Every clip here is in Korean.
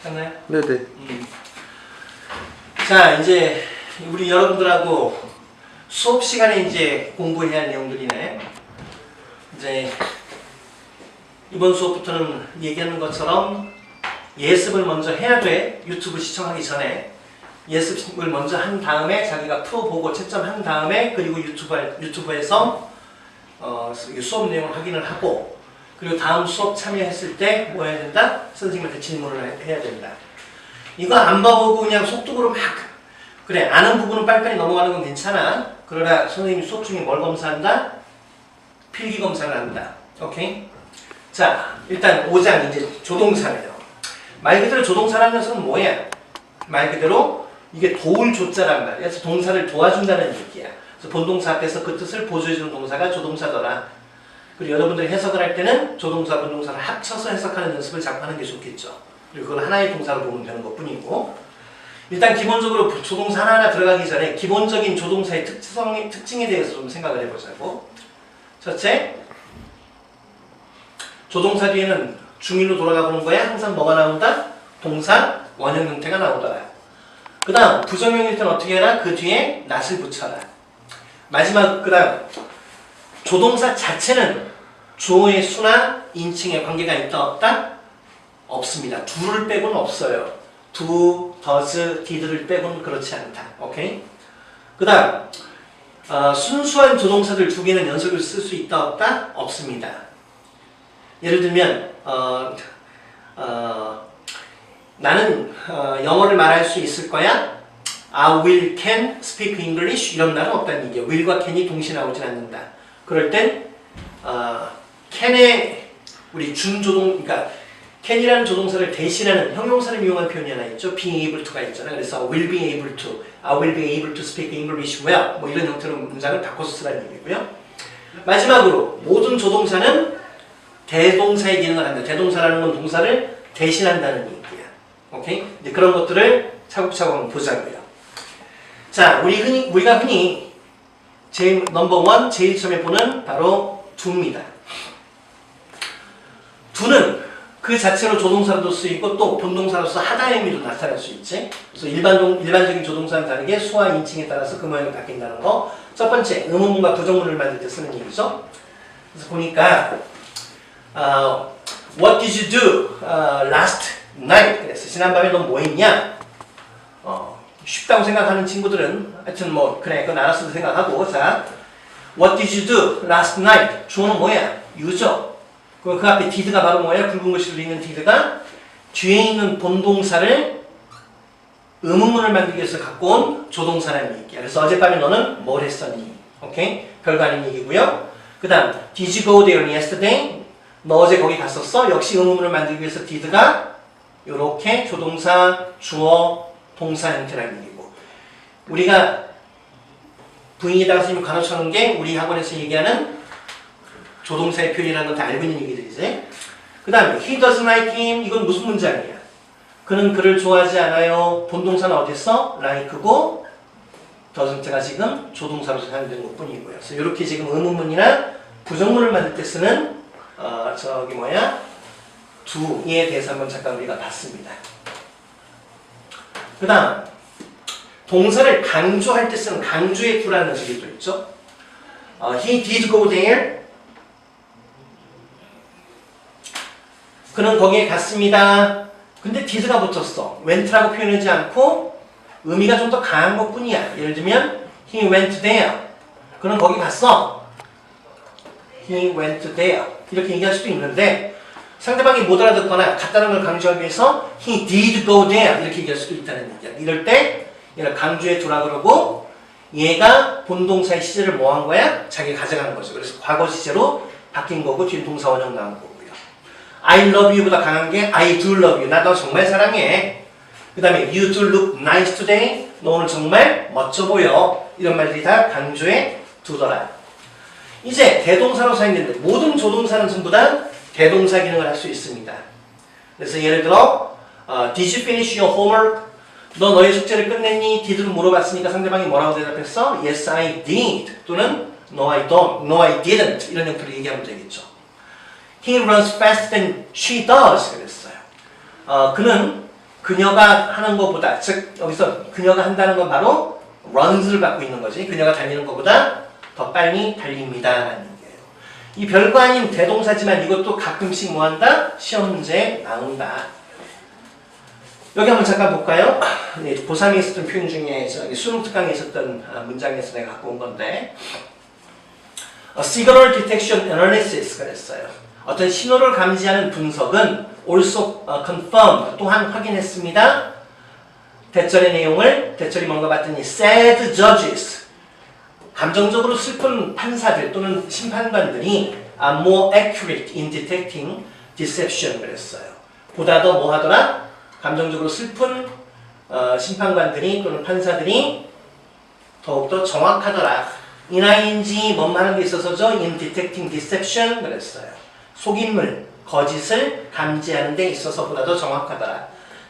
됐나요? 네네. 자, 이제 우리 여러분들하고 수업 시간에 이제 공부해야 할 내용들이네. 이제 이번 수업부터는 얘기하는 것처럼 예습을 먼저 해야 돼. 유튜브 시청하기 전에 예습을 먼저 한 다음에 자기가 풀어보고 채점한 다음에 그리고 유튜브에서 수업 내용을 확인을 하고 그리고 다음 수업 참여했을 때 뭐 해야 된다? 선생님한테 질문을 해야 된다. 이거 안 봐보고 그냥 속독으로 막 그래 아는 부분은 빨리빨리 넘어가는 건 괜찮아. 그러나 선생님이 수업 중에 뭘 검사한다? 필기 검사를 한다. 오케이? 자 일단 5장 이제 조동사네요. 말 그대로 조동사라는 것은 뭐야? 말 그대로 이게 도울 조자란 말이야. 그래서 동사를 도와준다는 얘기야. 그래서 본동사 앞에서 그 뜻을 보조해주는 동사가 조동사더라. 그리고 여러분들이 해석을 할 때는 조동사, 본동사를 합쳐서 해석하는 연습을 자꾸 하는 게 좋겠죠. 그리고 그걸 하나의 동사로 보면 되는 것 뿐이고 일단 기본적으로 조동사 하나하나 들어가기 전에 기본적인 조동사의 특징에 대해서 좀 생각을 해보자고. 첫째, 조동사 뒤에는 중일로 돌아가보는 거야. 항상 뭐가 나온다? 동사, 원형 형태가 나오더라. 그 다음 부정형일 때는 어떻게 해라? 그 뒤에 낫을 붙여라. 마지막 그 다음 조동사 자체는 주어의 수나 인칭의 관계가 있다 없다? 없습니다. do를 빼고는 없어요. do, does, did를 빼고는 그렇지 않다. 오케이? 그 다음 순수한 조동사들 두 개는 연속으로 쓸 수 있다 없다? 없습니다. 예를 들면 나는 영어를 말할 수 있을 거야. I will, can speak English 이런 말은 없다는 얘기예요. will과 can이 동시에 나오진 않는다. 그럴 땐 can의 우리 준조동, 그러니까 can이라는 조동사를 대신하는 형용사를 이용한 표현이 하나 있죠. being able to가 있잖아. 그래서 will be able to, I will be able to speak English well 뭐 이런 형태로 문장을 바꿔서 쓰라는 얘기고요. 마지막으로 모든 조동사는 대동사의 기능을 한다. 대동사라는 건 동사를 대신한다는 얘기야. 오케이? 이제 그런 것들을 차곡차곡 한번 보자고요. 자, 우리가 흔히 제일 넘버 1 제일 처음에 보는 바로 do입니다. do는 그 자체로 조동사로도 쓰이고 또 본동사로서 하다의 의미도 나타날 수 있지. 그래서 일반적인 조동사는 다르게 수와 인칭에 따라서 그 모양이 바뀐다는 거. 첫 번째, 의문문과 부정문을 만들 때 쓰는 얘기죠. 그래서 보니까 What did you do last night? 그래서 지난밤에 넌 뭐 했냐? 쉽다고 생각하는 친구들은 하여튼 뭐 그래 그건 알았어도 생각하고. 자, What did you do last night? 주어는 뭐야? you죠. 그 앞에 did가 바로 뭐야? 붉은 글씨로 있는 did가 뒤에 있는 본동사를 의문문을 만들기 위해서 갖고 온 조동사라는 얘기야. 그래서 어젯밤에 너는 뭘 했었니? 오케이? 별거 아닌 얘기고요. 그 다음 Did you go there yesterday? 너 어제 거기 갔었어? 역시 의문문을 만들기 위해서 did가 이렇게 조동사, 주어, 동사 형태라는 얘기고. 우리가 부인에다가 선생님이 간호 쳐놓은 게 우리 학원에서 얘기하는 조동사의 표현이라는 건 다 알고 있는 얘기들이지. 그 다음에 He doesn't like him. 이건 무슨 문장이야? 그는 그를 좋아하지 않아요. 본동사는 어디 있어? like고 doesn't가 지금 조동사로 사용되는 것 뿐이고요. 그래서 이렇게 지금 의문문이나 부정문을 만들 때 쓰는 do에 대해서 한번 잠깐 우리가 봤습니다. 그 다음 동사를 강조할 때 쓰는 강조의 do라는 식이 또 있죠. He did go there. 그는 거기에 갔습니다. 근데 did가 붙었어. went라고 표현하지 않고 의미가 좀 더 강한 것 뿐이야. 예를 들면 He went there. 그는 거기 갔어. He went there. 이렇게 얘기할 수도 있는데 상대방이 못 알아듣거나 같다는 걸 강조하기 위해서 He did go there. 이렇게 얘기할 수도 있다는 얘기야. 이럴 때 얘를 강조의 do라 그러고 얘가 본동사의 시제를 뭐 한 거야? 자기가 가져간 거죠. 그래서 과거 시제로 바뀐 거고 뒤에 동사 원형 나온 거고요. I love you보다 강한 게 I do love you. 나 너 정말 사랑해. 그 다음에 You do look nice today. 너 오늘 정말 멋져 보여. 이런 말들이 다 강조의 do더라. 이제 대동사로 사용되는데 모든 조동사는 전부 다 대동사 기능을 할 수 있습니다. 그래서 예를 들어 Did you finish your homework? 너 너의 숙제를 끝냈니? did를 물어봤으니까 상대방이 뭐라고 대답했어? Yes, I did. 또는 No, I don't. No, I didn't. 이런 형태로 얘기하면 되겠죠. He runs faster than she does. 그랬어요. 그는 그녀가 하는 것보다, 즉 여기서 그녀가 한다는 건 바로 runs를 갖고 있는 거지. 그녀가 달리는 것보다 더 빨리 달립니다 라는 얘기예요. 이 별거 아닌 대동사지만 이것도 가끔씩 뭐한다? 시험 문제에 나온다. 여기 한번 잠깐 볼까요? 고3에 있었던 표현 중에 저기 수능 특강에 있었던 문장에서 내가 갖고 온 건데 Signal Detection Analysis 그랬어요. 어떤 신호를 감지하는 분석은 also confirmed 또한 확인했습니다. 대절의 내용을 대절이 뭔가 봤더니 sad judges 감정적으로 슬픈 판사들 또는 심판관들이 are more accurate in detecting deception 그랬어요. 보다 더 뭐 하더라? 감정적으로 슬픈 심판관들이 또는 판사들이 더욱더 정확하더라. ing 뭐만 게 있어서죠. in detecting deception 그랬어요. 속임물, 거짓을 감지하는 데 있어서 보다 더 정확하더라.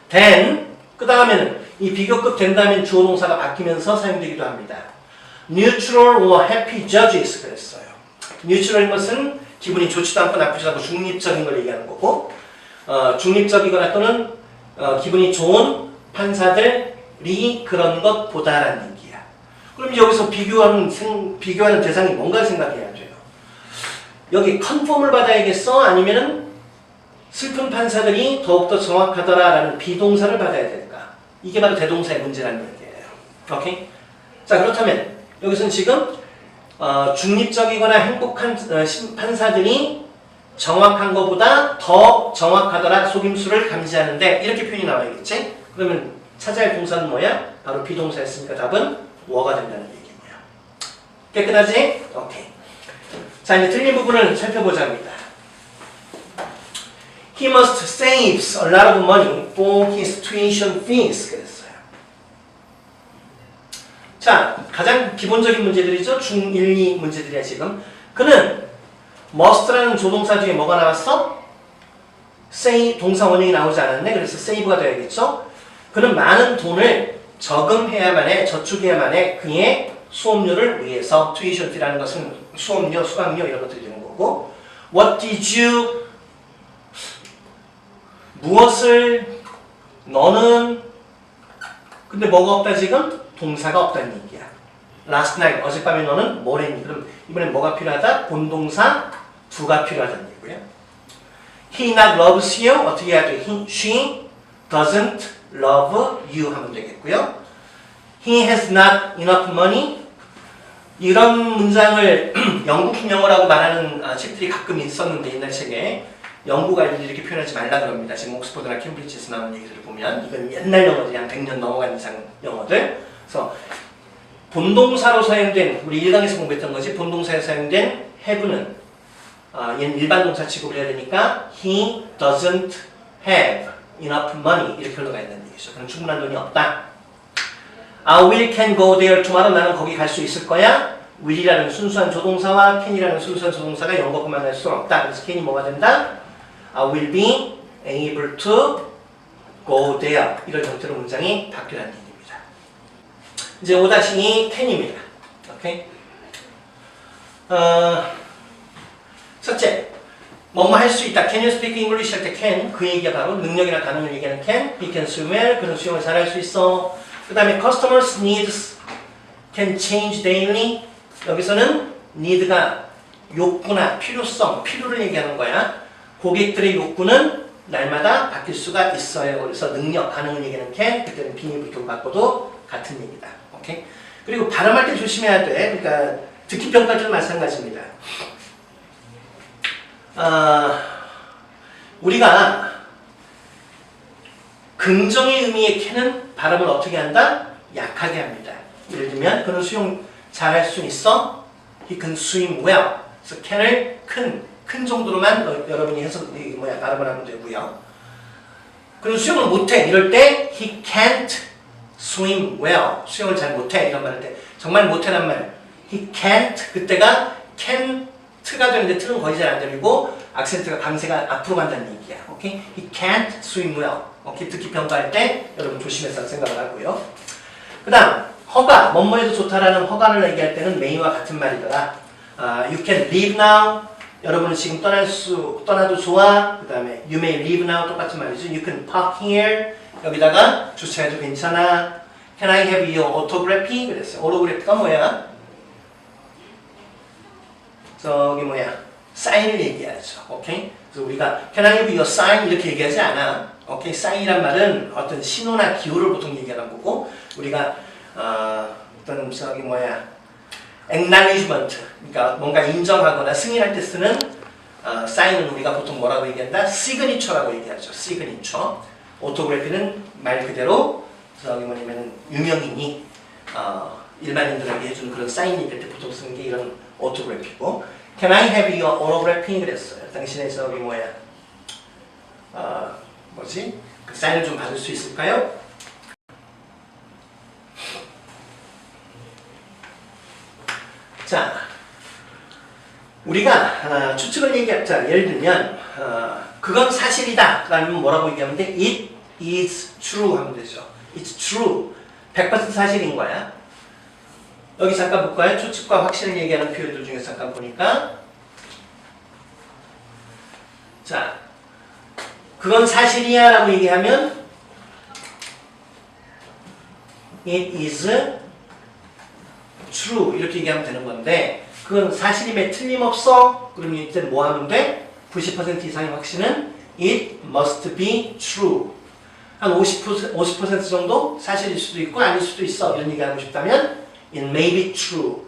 then 그 다음에는 이 비교급 된 다음엔 주어 동사가 바뀌면서 사용되기도 합니다. neutral or happy judges 그랬어요. neutral인 것은 기분이 좋지도 않고 나쁘지도 않고 중립적인 걸 얘기하는 거고 중립적이거나 또는 기분이 좋은 판사들이 그런 것보다라는 얘기야. 그럼 여기서 비교하는 대상이 뭔가 생각해야 돼요. 여기 컨펌을 받아야겠어? 아니면은 슬픈 판사들이 더욱더 정확하더라라는 비동사를 받아야 될까? 이게 바로 대동사의 문제라는 얘기예요. 오케이? 자, 그렇다면 여기서는 지금 중립적이거나 행복한 판사들이 정확한 것보다 더 정확하더라 속임수를 감지하는데 이렇게 표현이 나와야겠지? 그러면 찾아야 할 동사는 뭐야? 바로 비동사였으니까 답은 뭐가 된다는 얘기고요. 깨끗하지? 오케이. 자, 이제 틀린 부분을 살펴보자 합니다. He must save a lot of money for his tuition fees. 그랬어요. 자, 가장 기본적인 문제들이죠. 중1, 2 문제들이야 지금. 그는 must라는 조동사 뒤에 뭐가 나왔어? say 동사 원형이 나오지 않았네. 그래서 save가 돼야겠죠. 그는 많은 돈을 저금해야만 해, 저축해야만 해. 그의 수업료를 위해서 tuition fee라는 것은 수업료, 수강료 이런 것들이 되는 거고 what did you 무엇을 너는 근데 뭐가 없다 지금? 동사가 없다는 얘기야. last night 어젯밤에 너는 뭘 했니? 그럼 이번엔 뭐가 필요하다? 본동사 두가 필요하다는 얘기고요. He not loves you 어떻게 해야 돼? She doesn't love you 하면 되겠고요. He has not enough money 이런 문장을 영국 영어라고 말하는 책들이 가끔 있었는데 옛날 책에 영국 아이들이 이렇게 표현하지 말라 그럽니다. 지금 옥스퍼드나 캠브리지에서 나오는 얘기들을 보면 이건 옛날 영어들이 한 100년 넘어간 이상 영어들. 그래서 본동사로 사용된 우리 1강에서 공부했던 거지 본동사에 사용된 have는 얘는 일반 동사 취급을 해야 되니까 he doesn't have enough money 이렇게 흘러가야 된다는 얘기죠. 그럼 충분한 돈이 없다. I will can go there tomorrow 나는 거기 갈 수 있을 거야. will이라는 순수한 조동사와 can이라는 순수한 조동사가 연거푸만 할 수는 없다. 그래서 can이 뭐가 된다? I will be able to go there 이런 형태로 문장이 바뀌라는 얘기입니다. 이제 5-2 can입니다. 오케이? 첫째, 뭐뭐 할 수 있다. Can you speak English 할 때 can 그 얘기가 바로 능력이나 가능을 얘기하는 can. He can swim well. 그는 수영을 잘할 수 있어. 그 다음에 customers needs can change daily. 여기서는 need가 욕구나 필요성, 필요를 얘기하는 거야. 고객들의 욕구는 날마다 바뀔 수가 있어요. 그래서 능력, 가능을 얘기하는 can. 그때는 빈입을 바꿔도 같은 얘기다. 오케이? 그리고 발음할 때 조심해야 돼. 그러니까 듣기 평가할 때도 마찬가지입니다. 우리가 긍정의 의미의 can은 발음을 어떻게 한다? 약하게 합니다. 예를 들면 그는 수영 잘할 수 있어. He can swim well. 그래서 can을 큰 정도로만 여러분이 발음을 하면 되고요. 그는 수영을 못해. 이럴 때 he can't swim well. 수영을 잘 못해. 이런 말 할 때 정말 못해란 말. he can't 그때가 can't가 되는데 t는 거의 잘 안 들리고 악센트가 강세가 앞으로 간다는 얘기야. 오케이? He can't swim well. 오케이? 듣기 평가할 때 여러분 조심해서 생각을 하고요. 그 다음 허가, 뭐뭐해도 좋다라는 허가를 얘기할 때는 may와 같은 말이더라. You can leave now. 여러분은 지금 떠나도 좋아. 그 다음에 you may leave now 똑같은 말이죠. You can park here. 여기다가 주체해도 괜찮아. Can I have your autography? 그랬어요. autograph가 뭐야? 저기 뭐야? 사인을 얘기하죠. 오케이? 그래서 우리가 Can I have your sign? 이렇게 얘기하지 않아. 오케이? 사인이란 말은 어떤 신호나 기호를 보통 얘기하는 거고 우리가 어떤 저기 뭐야? acknowledgement, 그러니까 뭔가 인정하거나 승인할 때 쓰는 사인은 우리가 보통 뭐라고 얘기한다? signature라고 얘기하죠. signature. autograph는 말 그대로 저기 뭐냐면 유명인이 일반인들에게 해주는 그런 사인 얘기할 때 보통 쓰는 게 이런 autograph이고 Can I have your autography? 그랬어요. 당신의 저기 뭐야? 뭐지? 그 사인을 좀 받을 수 있을까요? 자, 우리가 추측을 얘기하자. 예를 들면 그건 사실이다 라면 뭐라고 얘기하면 돼? It is true 하면 되죠. It's true. 100% 사실인 거야. 여기 잠깐 볼까요? 추측과 확신을 얘기하는 표현들 중에서 잠깐 보니까 자, 그건 사실이야 라고 얘기하면 It is true 이렇게 얘기하면 되는 건데 그건 사실임에 틀림없어? 그러면 이때는 뭐 하면 돼? 90% 이상의 확신은 It must be true. 한 50% 정도 사실일 수도 있고 아닐 수도 있어. 이런 얘기 하고 싶다면 It may be true.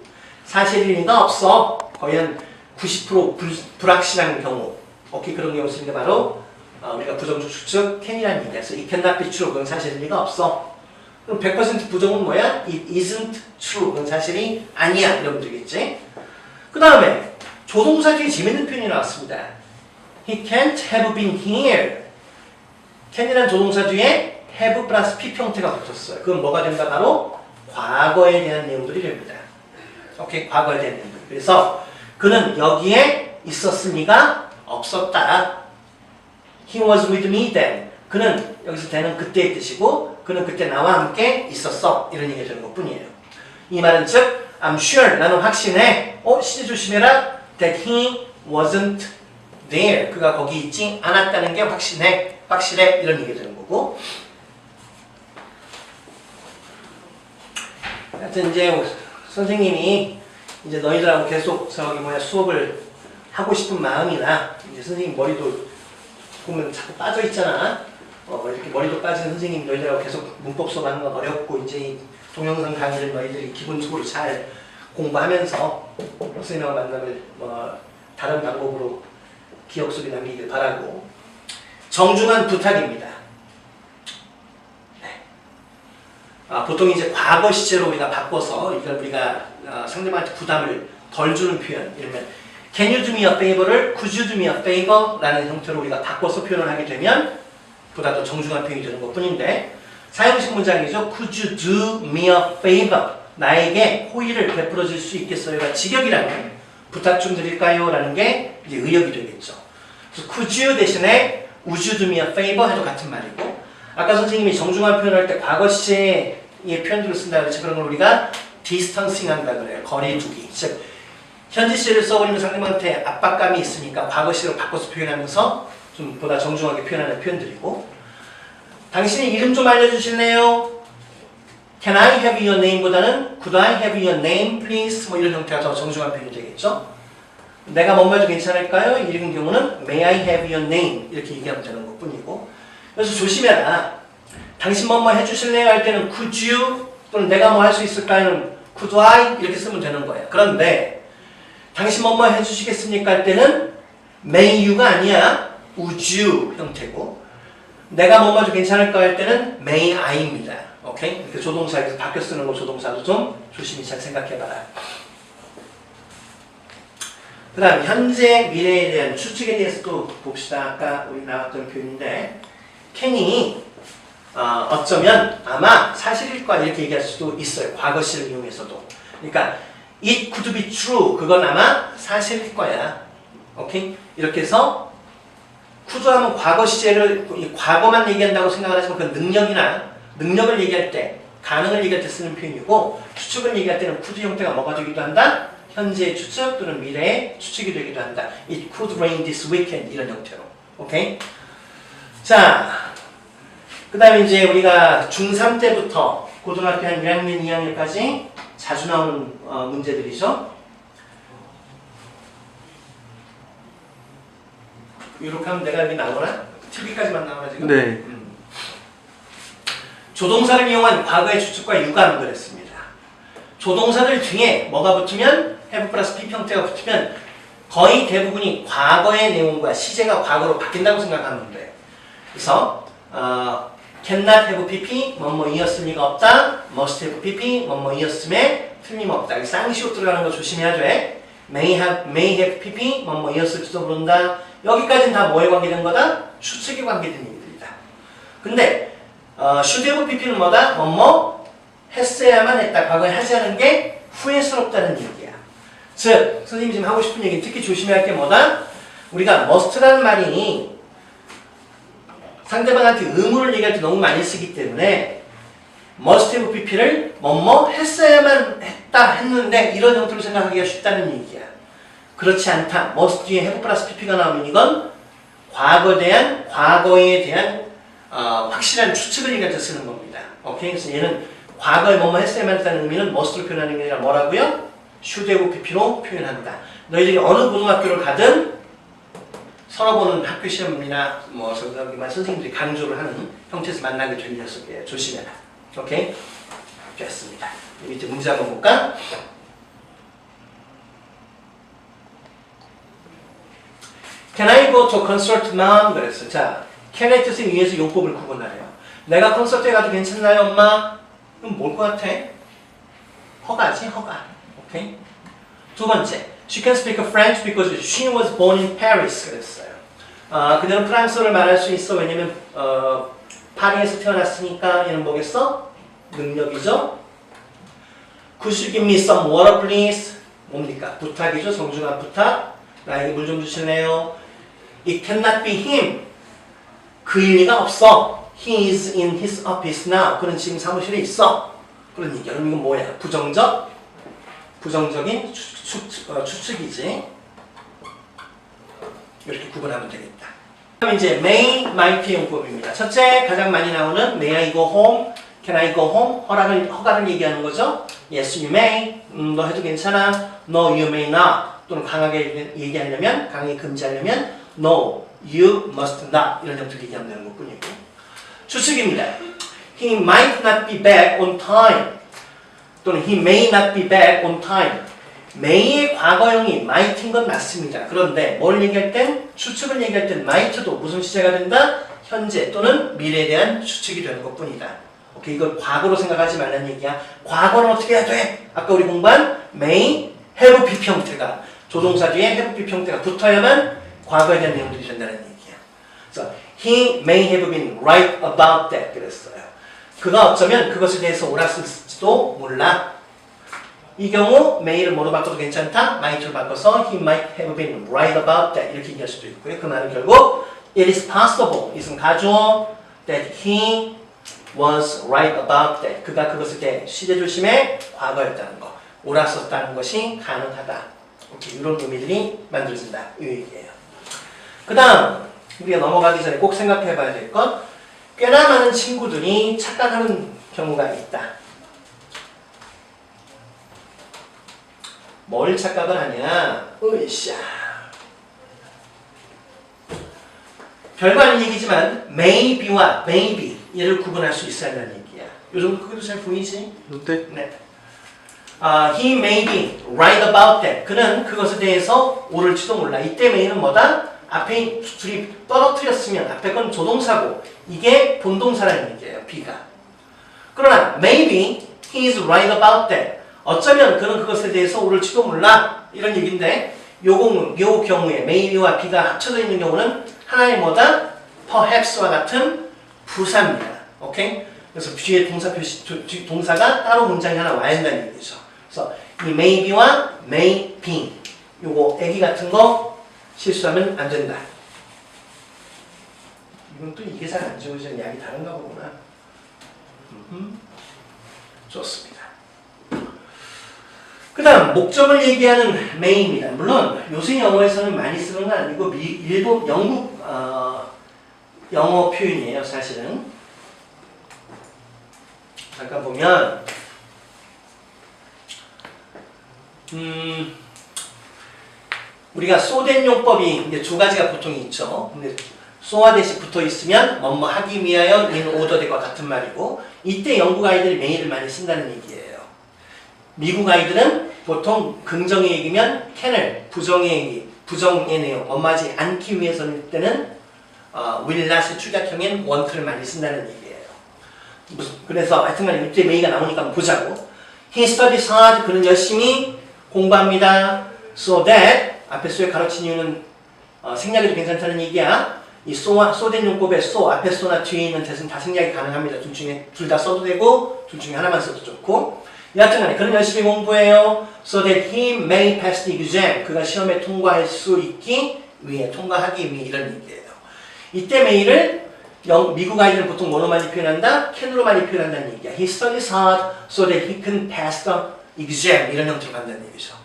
사실일 리가 없어. 거의 한 90% 불확실한 경우. 오케이, 그런 경우 쓰는 게 바로 우리가 부정적 추측 can이라는 얘기야. 그래서 It cannot be true. 그건 사실일 리가 없어. 그럼 100% 부정은 뭐야? It isn't true. 그건 사실이 아니야. 이러면 되겠지. 그 다음에 조동사 뒤에 재밌는 표현이 나왔습니다. He can't have been here. can이라는 조동사 뒤에 have 플러스 PP 형태가 붙었어요. 그건 뭐가 된다? 바로 과거에 대한 내용들이 됩니다. 오케이, 과거에 대한 내용들. 그래서 그는 여기에 있었을 리가 없었다. He was with me then. 그는 여기서 the는 그때의 뜻이고 그는 그때 나와 함께 있었어. 이런 얘기가 되는 것 뿐이에요. 이 말은 즉 I'm sure, 나는 확신해. 시제 조심해라. That he wasn't there. 그가 거기 있지 않았다는 게 확신해. 확실해. 이런 얘기가 되는 거고. 하여튼 이제 선생님이 이제 너희들하고 계속 저기 뭐야 수업을 하고 싶은 마음이나 이제 선생님 머리도 보면 자꾸 빠져 있잖아. 이렇게 머리도 빠지는 선생님 너희들하고 계속 문법 수업하는 건 어렵고 이제 이 동영상 강의를 너희들이 기본적으로 잘 공부하면서 선생님하고 만남을 다른 방법으로 기억 속에 남기길 바라고 정중한 부탁입니다. 네. 보통 이제 과거 시제로 우리가 바꿔서 이걸 우리가 상대방한테 부담을 덜 주는 표현, 이러면 Can you do me a favor를 Could you do me a favor? 라는 형태로 우리가 바꿔서 표현을 하게 되면 보다 더 정중한 표현이 되는 것 뿐인데 사용식 문장이죠. Could you do me a favor? 나에게 호의를 베풀어 줄 수 있겠어요가 직역이라면 부탁 좀 드릴까요? 라는 게 이제 의역이 되겠죠. 그래서 could you 대신에 would you do me a favor 해도 같은 말이고 아까 선생님이 정중한 표현을 할 때 과거 시제의 표현들을 쓴다 그랬죠. 그런 걸 우리가 distancing 한다 그래요. 거리 두기. 즉 현재 시제를 써버리면 상대방한테 압박감이 있으니까 과거 시제로 바꿔서 표현하면서 좀 보다 정중하게 표현하는 표현들이고 당신의 이름 좀 알려주실래요? Can I have your name 보다는 Could I have your name please? 뭐 이런 형태가 더 정중한 표현이 되겠죠. 내가 뭔가도 괜찮을까요? 이런 경우는 May I have your name? 이렇게 얘기하면 되는 것 뿐이고 그래서 조심해라. 당신 뭐뭐 해주실래요? 할 때는 Could you? 또는 내가 뭐 할 수 있을까요? Could I? 이렇게 쓰면 되는 거예요. 그런데 당신 뭐뭐 해주시겠습니까? 할 때는 May you가 아니야. Would you 형태고 내가 뭐뭐도 괜찮을까 할 때는 May I입니다. 오케이? 이렇게 조동사에서 바뀌어 쓰는 거 조동사도 좀 조심히 잘 생각해봐라. 그 다음 현재 미래에 대한 추측에 대해서 또 봅시다. 아까 우리 나왔던 표현인데 캔이 어쩌면 아마 사실일 거야 이렇게 얘기할 수도 있어요. 과거 시를 이용해서도. 그러니까 it could be true. 그건 아마 사실일 거야. 오케이? 이렇게 해서 could 하면 과거 시제를 과거만 얘기한다고 생각을 하시면 그 능력을 얘기할 때 가능을 얘기할 때 쓰는 표현이고 추측을 얘기할 때는 could 형태가 뭐가 되기도 한다? 현재의 추측 또는 미래의 추측이 되기도 한다. It could rain this weekend 이런 형태로. 오케이? 자, 그 그 다음에 이제 우리가 중3 때부터 고등학교 한 1학년, 2학년까지 자주 나오는 문제들이죠. 이렇게 하면 내가 여기 나오나? TV까지만 나오나 지금? 네. 조동사를 이용한 과거의 추측과 유감 그랬습니다. 조동사들 뒤에 뭐가 붙으면 have 플러스 PP 형태가 붙으면 거의 대부분이 과거의 내용과 시제가 과거로 바뀐다고 생각하면 돼요. 그래서 cannot have PP 뭐뭐이었을 리가 없다. must have PP 뭐뭐이었음에 틀림없다. 쌍시옷 들어가는 거 조심해야 돼. may have PP 뭐뭐이었을지도 모른다. 여기까지는 다 뭐에 관계된 거다? 추측에 관계된 얘기들이다. 근데 should have PP는 뭐다? 뭐뭐 했어야만 했다. 과거에 하지 않은 게 후회스럽다는 얘기야. 즉 선생님이 지금 하고 싶은 얘기 특히 조심해야 할 게 뭐다? 우리가 must라는 말이 상대방한테 의무를 얘기할 때 너무 많이 쓰기 때문에 must have PP를 뭐뭐 했어야만 했다 했는데 이런 형태로 생각하기가 쉽다는 얘기야. 그렇지 않다. must 뒤에 have 플러스 PP가 나오면 이건 과거에 대한 확실한 추측을 얘기할 때 쓰는 겁니다. 오케이? 그래서 얘는 과거에 뭐뭐 했어야만 했다는 의미는 must로 표현하는 게 아니라 뭐라고요? should have PP로 표현한다. 너희들이 어느 고등학교를 가든 서로 보는 학교 시험이나 뭐 저기만 선생님들이 강조를 하는 형태에서 만나게 될 녀석이에요. 조심해라. 오케이? 됐습니다. 밑에 문제 한번 볼까? Can I go to concert now? 그랬어. 자, can의 뜻을 위해서 용법을 구분하래요. 내가 콘서트에 가도 괜찮나요, 엄마? 그럼 뭘 것 같아? 허가지, 허가. 오케이? 두 번째, she can speak French because she was born in Paris. 그랬어요. 그녀는 프랑스어를 말할 수 있어. 왜냐면 파리에서 태어났으니까 얘는 뭐겠어? 능력이죠. Could you give me some water, please? 뭡니까? 부탁이죠. 정중한 부탁. 나에게 물 좀 주실래요? It cannot be him. 그일 리가 없어. He is in his office now. 그는 지금 사무실에 있어. 그런 얘기야. 그럼 이건 뭐야? 부정적인 추측이지. 이렇게 구분하면 되겠다. 그럼 이제 may, might 용법입니다. 첫째, 가장 많이 나오는 may I go home, can I go home? 허가를 얘기하는 거죠. Yes, you may. 너 해도 괜찮아. No, you may not. 또는 강하게 얘기하려면, 강하게 금지하려면 No, you must not. 이런 형태로 얘기하면 되는 것뿐이고. 추측입니다. He might not be back on time. 또는 he may not be back on time. may의 과거형이 might인 건 맞습니다. 그런데 뭘 얘기할 땐, 추측을 얘기할 땐 might도 무슨 시제가 된다? 현재 또는 미래에 대한 추측이 되는 것뿐이다. 오케이, 이걸 과거로 생각하지 말라는 얘기야. 과거는 어떻게 해야 돼? 아까 우리 공부한 may, have, be 형태가 조동사 뒤에 have, be 형태가 붙어야만 과거에 대한 내용들이 된다는 얘기야. 그래서 he may have been right about that 그랬어요. 그가 어쩌면 그것에 대해서 옳았을지도 몰라. 이 경우 may를 뭐로 바꿔도 괜찮다? might로 바꿔서 he might have been right about that 이렇게 얘기할 수도 있고요. 그 말은 결국 it is possible 이승 가주어 that he was right about that 그가 그것에 대해 시제 조심의 과거였다는 거 옳았었다는 것이 가능하다. 오케이, 이런 의미들이 만들어진다 이 얘기예요. 그 다음 우리가 넘어가기 전에 꼭 생각해 봐야 될 건 꽤나 많은 친구들이 착각하는 경우가 있다. 뭘 착각을 하냐? 으쌰. 별거 아닌 얘기지만 maybe와 maybe 얘를 구분할 수 있어야 한다는 얘기야. 요 정도 크기도 잘 보이지? 네. He may be right about that. 그는 그것에 대해서 옳을지도 몰라. 이때 may는 뭐다? 앞에 둘이 떨어뜨렸으면 앞에 건 조동사고 이게 본동사라는 얘기예요. be가. 그러나 maybe he is right about that. 어쩌면 그는 그것에 대해서 옳을지도 몰라. 이런 얘기인데 요 경우에 maybe와 be가 합쳐져 있는 경우는 하나의 뭐다? perhaps와 같은 부사입니다. 오케이? 그래서 뒤에 동사 표시, 동사가 따로 문장이 하나 와야 한다는 얘기죠. 그래서 이 maybe와 maybe 요거 애기 같은 거 실수하면 안 된다. 이건 또 이게 잘 안 지워지는 약이 다른가 보구나. 좋습니다. 그 다음 목적을 얘기하는 may입니다. 물론 요새 영어에서는 많이 쓰는 건 아니고 일본 영국 영어 표현이에요. 사실은 잠깐 보면 우리가 소된 용법이 이제 두 가지가 보통 있죠. 근데 소와 대시 붙어 있으면 뭐뭐 하기 위하여 in order 대과 같은 말이고, 이때 영국 아이들이 메일을 많이 쓴다는 얘기예요. 미국 아이들은 보통 긍정의 얘기면 can을, 부정의 얘기, 부정의 내용, 뭐뭐하지 않기 위해서는 때는 will not의 축약형인 want를 많이 쓴다는 얘기예요. 그래서 하여튼간 이때 메일가 나오니까 한번 보자고. He studies hard. 그는 열심히 공부합니다. So that 앞에 so에 가로친 이유는 생략해도 괜찮다는 얘기야. 이 소된 용법에 so 앞에 so나 뒤에 있는 대신 다 생략이 가능합니다. 둘 중에 둘 다 써도 되고 둘 중에 하나만 써도 좋고. 여하튼간에 그는 열심히 공부해요. So that he may pass the exam. 그가 시험에 통과할 수 있기 위해, 통과하기 위해, 이런 얘기예요. 이때 메일을 미국 아이들은 보통 뭐로 많이 표현한다? can으로 많이 표현한다는 얘기야. He studies hard so that he can pass the exam. 이런 형태로 간다는 얘기죠.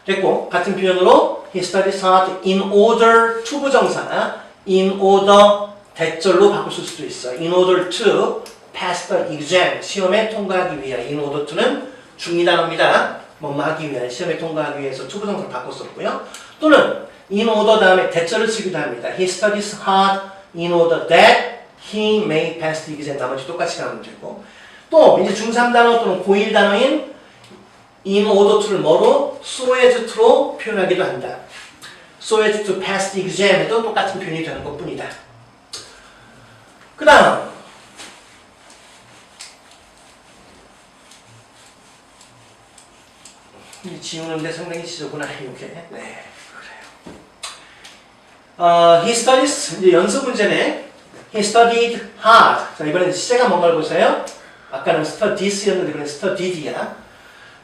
됐고, 같은 표현으로 he studies hard in order to 부정사, in order 대절로 바꿀 수도 있어요. in order to pass the exam. 시험에 통과하기 위해. in order to는 중위 단어입니다. 뭐뭐 하기 위해, 시험에 통과하기 위해서 to 부정사를 바꿨었고요. 또는 in order 다음에 대절을 쓰기도 합니다. He studies hard in order that he may pass the exam. 나머지 똑같이 가면 되고. 또 이제 중3 단어 또는 고1 단어인 in order to를 뭐로? so as to로 표현하기도 한다. so as to pass the exam 에도 똑같은 표현이 되는 것 뿐이다. 그 다음 지우는데 상당히 지저구나. 이렇게. 네, 그래요. He studies, 이제 연습 문제네. He studied hard. 자, 이번엔 시제가 뭔가를 보세요. 아까는 studies였는데 이번엔 studied야.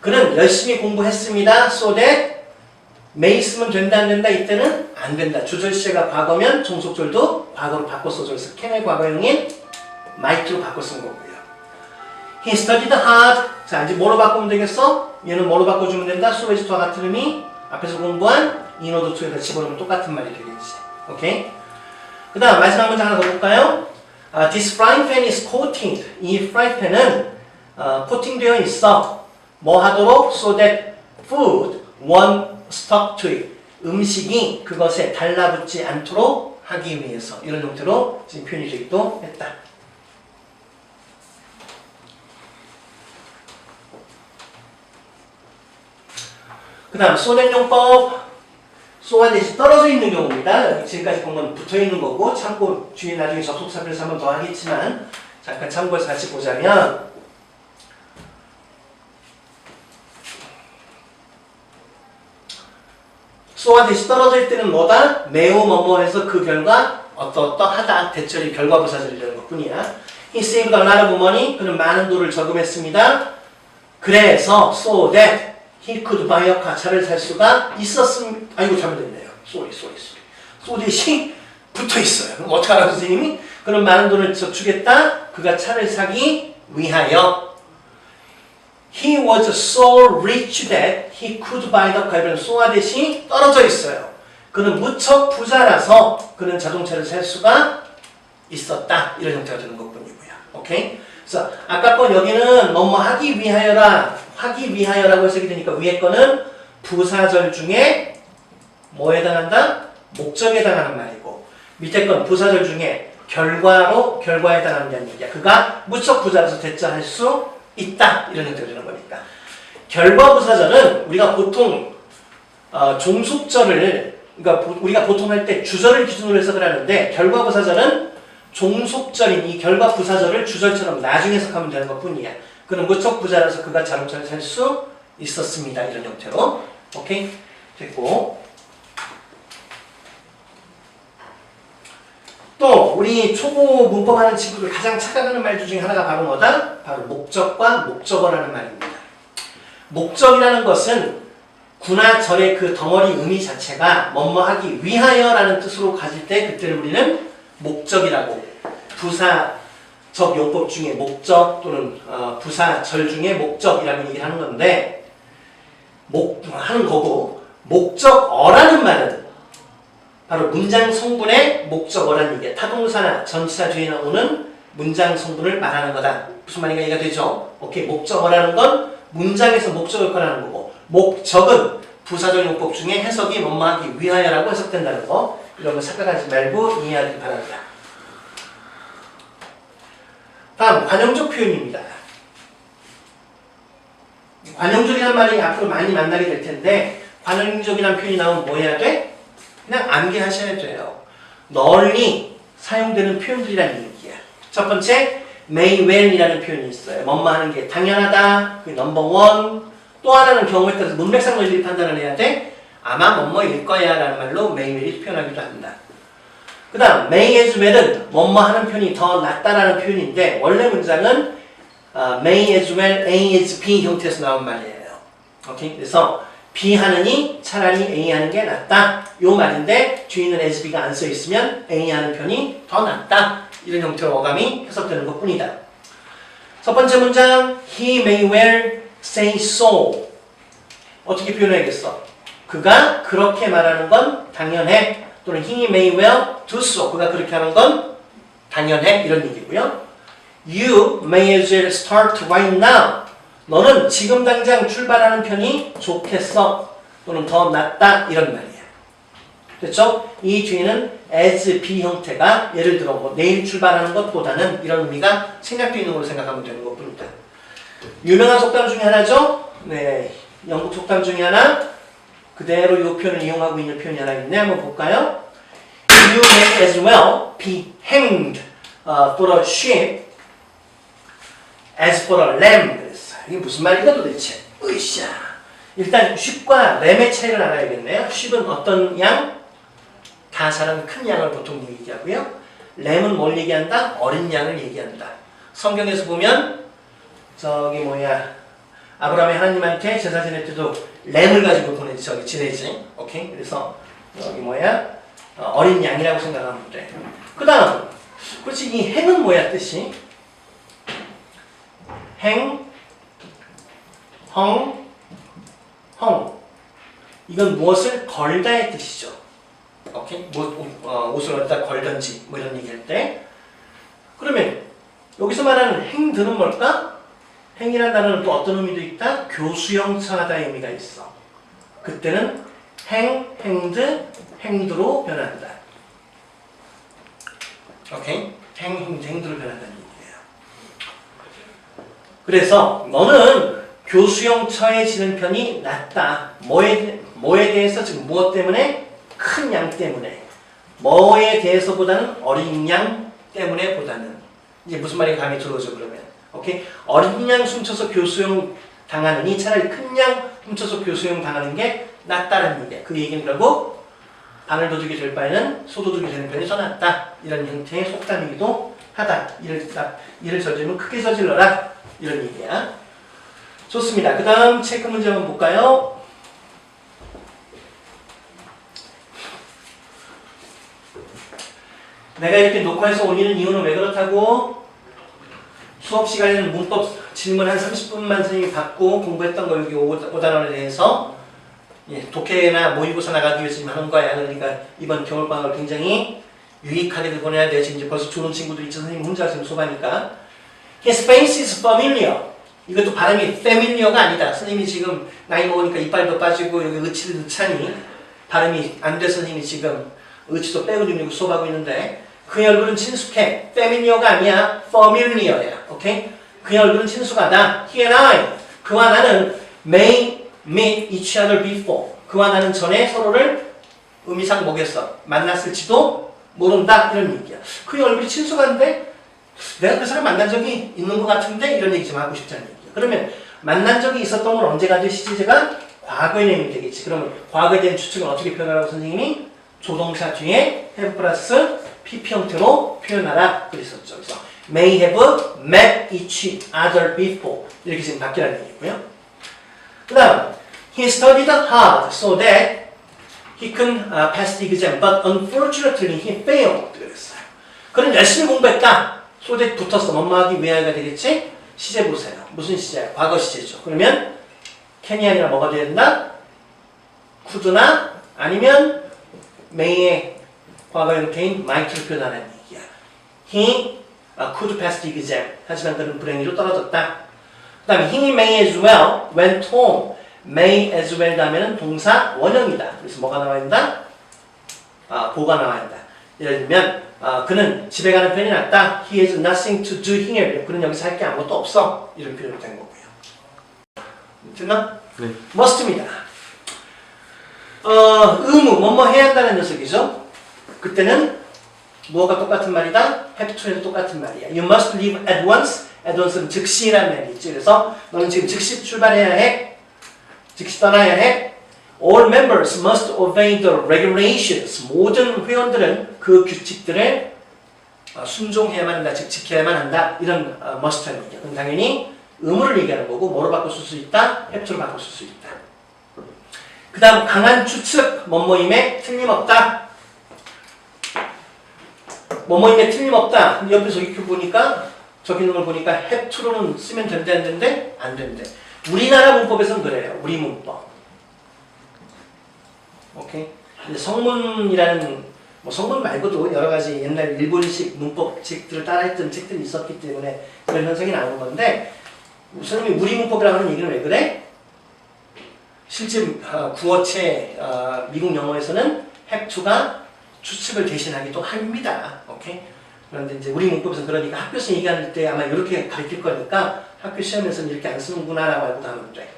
그는 열심히 공부했습니다. So that may 쓰면 된다 안 된다. 이때는 안 된다. 주절 시제가 과거면 종속절도 과거로 바꿔 써져 있어. can의 과거형인 might로 바꿔 쓴 거고요. He studied hard. 자, 이제 뭐로 바꾸면 되겠어? 얘는 뭐로 바꿔주면 된다? so as to와 같은 의미. 앞에서 공부한 in order to에다 집어넣으면 똑같은 말이 되겠지. 오케이? 그 다음 마지막 문제 하나 더 볼까요? This frying pan is coated. 이 프라이팬은 코팅되어 있어. 뭐 하도록? So that food won't stuck to it. 음식이 그것에 달라붙지 않도록 하기 위해서. 이런 형태로 지금 표현이 되기도 했다. 그 다음 소된 용법. 소와 대시 떨어져 있는 경우입니다. 지금까지 본 건 붙어 있는 거고, 참고 뒤에 나중에 접속사표에서 한 번 더 하겠지만 잠깐 참고해서 같이 보자면, 소와 대시 떨어질 때는 뭐다? 매우 뭐뭐해서 그 결과 어떠하다. 대절이 결과부사절이 되는 것 뿐이야. He saved a lot of money. 그는 많은 돈을 저금했습니다. 그래서 so that he could buy a car. 차를 살 수가 있었습니다. 아이고 잘못됐네요. 쏘리. so that이 붙어 있어요. 그럼 어떡하라고 선생님이? 그는 많은 돈을 저축했다. 그가 차를 사기 위하여. He was so rich that he could buy the car. 이런 so와 대시 떨어져 있어요. 그는 무척 부자라서 그는 자동차를 살 수가 있었다. 이런 형태가 되는 것뿐이고요. 오케이? 그래서 아까 건 여기는 뭐뭐 하기 위하여라고 해석이 되니까 위에 거는 부사절 중에 뭐에 해당한다? 목적에 해당하는 말이고, 밑에 건 부사절 중에 결과에 해당하는 얘기야. 그가 무척 부자라서 대자할 수 있다. 이런 형태가 되는 거니까. 결과부사절은 우리가 보통 종속절을, 그러니까 우리가 보통 할 때 주절을 기준으로 해석을 하는데, 결과부사절은 종속절인 이 결과부사절을 주절처럼 나중에 해석하면 되는 것 뿐이야. 그는 무척 부자라서 그가 자동차를 살 수 있었습니다. 이런 형태로. 오케이? 됐고. 또 우리 초보 문법하는 친구들 가장 착각하는 말 중에 하나가 바로 뭐다? 바로 목적과 목적어라는 말입니다. 목적이라는 것은 구나 절의 그 덩어리 의미 자체가 뭐뭐하기 위하여라는 뜻으로 가질 때 그때를 우리는 목적이라고, 부사적 용법 중에 목적 또는 부사절 중에 목적이라고 얘기를 하는 건데, 하는 거고, 목적어라는 말은 바로 문장 성분의 목적어라는 얘기야. 타동사나 전치사 뒤에 나오는 문장 성분을 말하는 거다. 무슨 말인가 이해가 되죠? 오케이. 목적어라는 건 문장에서 목적을 권하는 거고, 목적은 부사적 용법 중에 해석이 뭐뭐하기 위하여라고 해석된다는 거. 이런 거 착각하지 말고 이해하길 바랍니다. 다음 관용적 표현입니다. 관용적이라는 말이 앞으로 많이 만나게 될 텐데, 관용적이라는 표현이 나오면 뭐 해야 돼? 그냥 암기하셔야 돼요. 널리 사용되는 표현들이라는 얘기야. 첫 번째, may well이라는 표현이 있어요. 뭐뭐 하는 게 당연하다. 그게 넘버 원. 또 하나는 경우에 따라서 문맥상 논리 판단을 해야 돼. 아마 뭐뭐일 거야 라는 말로 may well이 표현하기도 합니다. 그 다음 may as well은 뭐뭐 하는 편이 더 낫다라는 표현인데, 원래 문장은 may as well, A as B 형태에서 나온 말이에요. 오케이? 그래서 B 하느니 차라리 A 하는 게 낫다. 요 말인데 뒤에는 as B가 안 써 있으면 A 하는 편이 더 낫다. 이런 형태로 어감이 해석되는 것 뿐이다. 첫 번째 문장 He may well say so. 어떻게 표현해야겠어? 그가 그렇게 말하는 건 당연해. 또는 He may well do so. 그가 그렇게 하는 건 당연해. 이런 얘기고요. You may as well start right now. 너는 지금 당장 출발하는 편이 좋겠어. 또는 더 낫다. 이런 말이야. 됐죠? 이 뒤에는 as B 형태가 예를 들어 뭐 내일 출발하는 것보다는 이런 의미가 생략되어 있는 걸로 생각하면 되는 것뿐이다. 유명한 속담 중에 하나죠? 네, 영국 속담 중에 하나. 그대로 이 표현을 이용하고 있는 표현이 하나 있네. 한번 볼까요? You may as well be hanged for a sheep as for a lamb. 그랬어요. 이게 무슨 말인가 도대체? 으쌰. 일단 sheep과 lamb의 차이를 알아야겠네요. sheep은 어떤 양? 다 자란 큰 양을 보통 얘기하고요. 램은 뭘 얘기한다? 어린 양을 얘기한다. 성경에서 보면 저기 뭐야 아브라함이 하나님한테 제사 지낼 때도 램을 가지고 지내지. 오케이? 그래서 여기 뭐야 어린 양이라고 생각하면 돼. 그 다음 그렇지 이 행은 뭐야 뜻이? 행, 헝, 이건 무엇을 걸다의 뜻이죠. 오케이? 옷을 어디다 걸던지 뭐 이런 얘기할 때. 그러면 여기서 말하는 행드는 뭘까? 행이라는 단어는 또 어떤 의미도 있다? 교수형처하다의 의미가 있어. 그때는 행, 행드, 행드로 변한다. 오케이? 행, 행드, 행드로 변한다는 얘기예요. 그래서 너는 교수형처해지는 편이 낫다. 뭐에 대해서 지금 무엇 때문에? 큰 양 때문에. 뭐에 대해서보다는 어린 양 때문에 보다는. 이제 무슨 말인가 감이 들어오죠 그러면. 오케이? 어린 양 훔쳐서 교수형 당하느니 차라리 큰 양 훔쳐서 교수형 당하는 게 낫다는 얘기야. 그 얘기는 결국 바늘 도둑이 될 바에는 소도둑이 되는 편이 더 낫다. 이런 형태의 속담이기도 하다. 일을 저지르면 크게 저질러라. 이런 얘기야. 좋습니다. 그 다음 체크 문제 한번 볼까요? 내가 이렇게 녹화해서 올리는 이유는 왜 그렇다고? 수업 시간에는 문법 질문 한 30분만 선생님이 받고 공부했던 거 여기 5단원에 대해서 독해나 모의고사 나가기 위해서 지금 하는 거야. 그러니까 이번 겨울방학을 굉장히 유익하게 보내야 돼. 지금 이제 벌써 좋은 친구들이 있죠. 선생님 혼자 지금 수업하니까. His face is familiar. 이것도 발음이 familiar가 아니다. 선생님이 지금 나이 먹으니까 이빨도 빠지고 여기 의치를 넣자니 발음이 안 돼. 선생님이 지금 의치도 빼고 좀 수업하고 있는데 그의 얼굴은 친숙해. familiar가 아니야. familiar야. 오케이? 그의 얼굴은 친숙하다. He and I. 그와 나는 may meet each other before. 그와 나는 전에 서로를 의미상 뭐겠어? 만났을지도 모른다. 이런 얘기야. 그의 얼굴이 친숙한데 내가 그 사람 만난 적이 있는 것 같은데 이런 얘기 좀 하고 싶다는 얘기야. 그러면 만난 적이 있었던 건 언제가 돼? 시제가 과거의 내용이 되겠지. 그러면 과거에 대한 추측은 어떻게 표현하라고 선생님이? 조동사 뒤에 have 플러스 PP 형태로 표현하라 그랬었죠. 그래서 may have met each other before 이렇게 지금 바뀌라는 얘기고요. 그 다음 he studied hard so that he can pass the exam but unfortunately he failed 그랬어요. 그는 열심히 공부했다. so that 붙었어. 뭐뭐하기 위하여가 되겠지? 시제 보세요. 무슨 시제야? 과거 시제죠. 그러면 can이 아니라 뭐가 돼야 된다? could나 아니면 may의 과거 형태인 might를 표현하는 얘기야. He could pass the exam. 하지만 그는 불행히도 떨어졌다. 그 다음에 he may as well went home. may as well 다음에는 동사 원형이다. 그래서 뭐가 나와야 된다? 보가 나와야 된다. 예를 들면 그는 집에 가는 편이 낫다. He has nothing to do here. 그는 여기서 할 게 아무것도 없어. 이런 표현이 된 거고요. 됐나? 네. must입니다. 의무, 뭐뭐 해야 한다는 녀석이죠. 그때는 뭐가 똑같은 말이다? have to는 똑같은 말이야. You must leave at once. at once는 즉시라는 말이지. 그래서 너는 지금 즉시 출발해야 해. 즉시 떠나야 해. All members must obey the regulations. 모든 회원들은 그 규칙들을 순종해야만 한다, 즉 지켜야만 한다. 이런 must라는 얘기야. 그럼 당연히 의무를 얘기하는 거고 뭐로 바꿔 쓸 수 있다? have-to로 바꿔 쓸 수 있다. 그 다음 강한 추측, 뭐뭐임에 틀림없다. 뭐뭐임에 틀림없다. 옆에서 이렇게 보니까 저기 있는 걸 보니까 have-to로는 쓰면 된다는데 안 된대. 우리나라 문법에서는 그래요. 우리 문법. 오케이. 근데 성문이라는 뭐 성문 말고도 여러 가지 옛날 일본식 문법 책들을 따라했던 책들이 있었기 때문에 그런 현상이 나오는 건데 선생님이 우리 문법이라고 하는 얘기는 왜 그래? 실제 구어체 미국 영어에서는 have to가 추측을 대신하기도 합니다. 오케이. 그런데 이제 우리 문법에서는 그러니까 학교에서 얘기할 때 아마 이렇게 가르칠 거니까 학교 시험에서는 이렇게 안 쓰는구나라고 알고 가면 돼.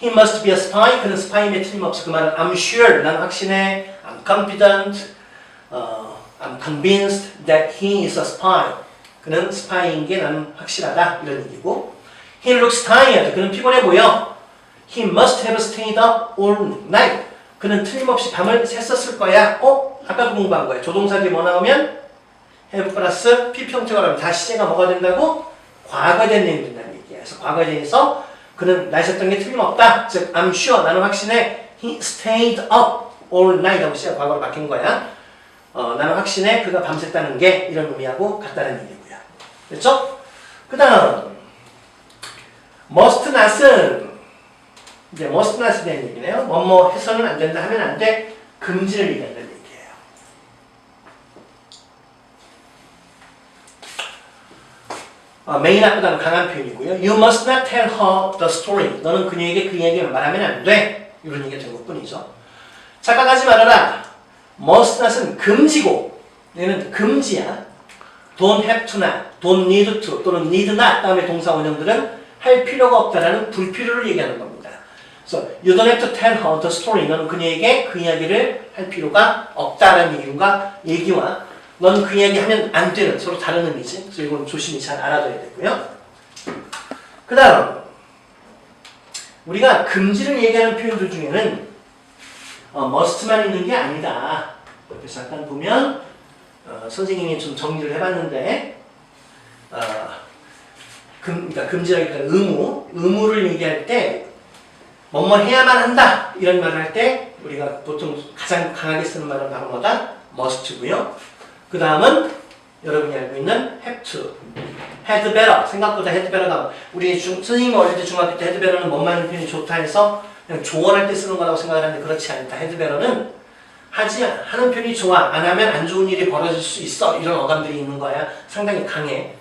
He must be a spy. 그는 스파이임에 틀림없어. 그 말은 I'm sure. 난 확신해. I'm confident. I'm convinced that he is a spy. 그는 스파이인 게 나는 확실하다. 이런 얘기고. He looks tired. 그는 피곤해 보여. He must have stayed up all night. 그는 틀림없이 밤을 샜었을 거야. 아까도 공부한 거야. 조동사 뒤에 뭐 나오면 have 플러스 피평형으로 하면 다 시제가 뭐가 된다고? 과거에 대한 내용이 된다는 얘기야. 그래서 과거에 대해서 그는 날 샜던 게 틀림없다. 즉, I'm sure. 나는 확신해. He stayed up all night 하고 시제가 과거로 바뀐 거야. 나는 확신해. 그가 밤샜다는 게 이런 의미하고 같다는 얘기고요. 됐죠? 그 다음 must not은 이제 must not에 대한 얘기네요. 뭐뭐 해서는 안 된다 하면 안 돼. 금지를 얘기한다는 얘기예요. may not보다는 강한 표현이고요. You must not tell her the story. 너는 그녀에게 그 이야기를 말하면 안 돼. 이런 얘기가 된 것뿐이죠. 착각하지 말아라. must not은 금지고 얘는 금지야. don't have to not, don't need to 또는 need not 다음에 동사 원형들은 할 필요가 없다라는 불필요를 얘기하는 겁니다. 그래서 you don't have to tell her the story. 너는 그녀에게 그 이야기를 할 필요가 없다라는 얘기와 넌 그 이야기 하면 안 되는 서로 다른 의미지. 그래서 이건 조심히 잘 알아둬야 되고요. 그 다음 우리가 금지를 얘기하는 표현들 중에는 must만 있는 게 아니다. 그래서 잠깐 보면 선생님이 좀 정리를 해봤는데 그러니까 금지라기보다는 의무를 얘기할 때 뭐뭐 해야만 한다 이런 말을 할 때 우리가 보통 가장 강하게 쓰는 말은 바로 뭐다? must고요. 그 다음은 여러분이 알고 있는 have to, had better. 생각보다 had better가 우리 선생님이 어릴 때 중학교 때 had better는 뭐만 표현이 좋다 해서 그냥 조언할 때 쓰는 거라고 생각하는데 그렇지 않다. had better는 하는 편이 좋아. 안 하면 안 좋은 일이 벌어질 수 있어. 이런 어감들이 있는 거야. 상당히 강해.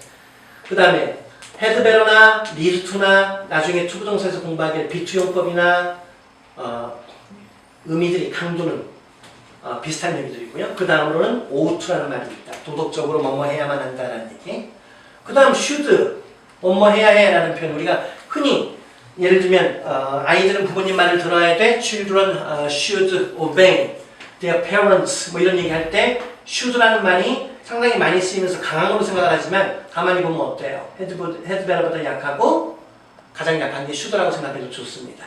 그 다음에 had better나 need to나 나중에 투부정사에서 공부하게 비투용법이나 의미들이 강도는 비슷한 의미들이고요. 그 다음으로는 ought to라는 말이 있다. 도덕적으로 뭐뭐 해야만 한다라는 얘기. 그 다음 should, 뭐뭐 해야 해 라는 표현. 우리가 흔히 예를 들면 아이들은 부모님 말을 들어야 돼. Children should obey their parents. 뭐 이런 얘기 할 때 should라는 말이 상당히 많이 쓰이면서 강함으로 생각을 하지만 가만히 보면 어때요? had better보다 약하고 가장 약한 게 should라고 생각해도 좋습니다.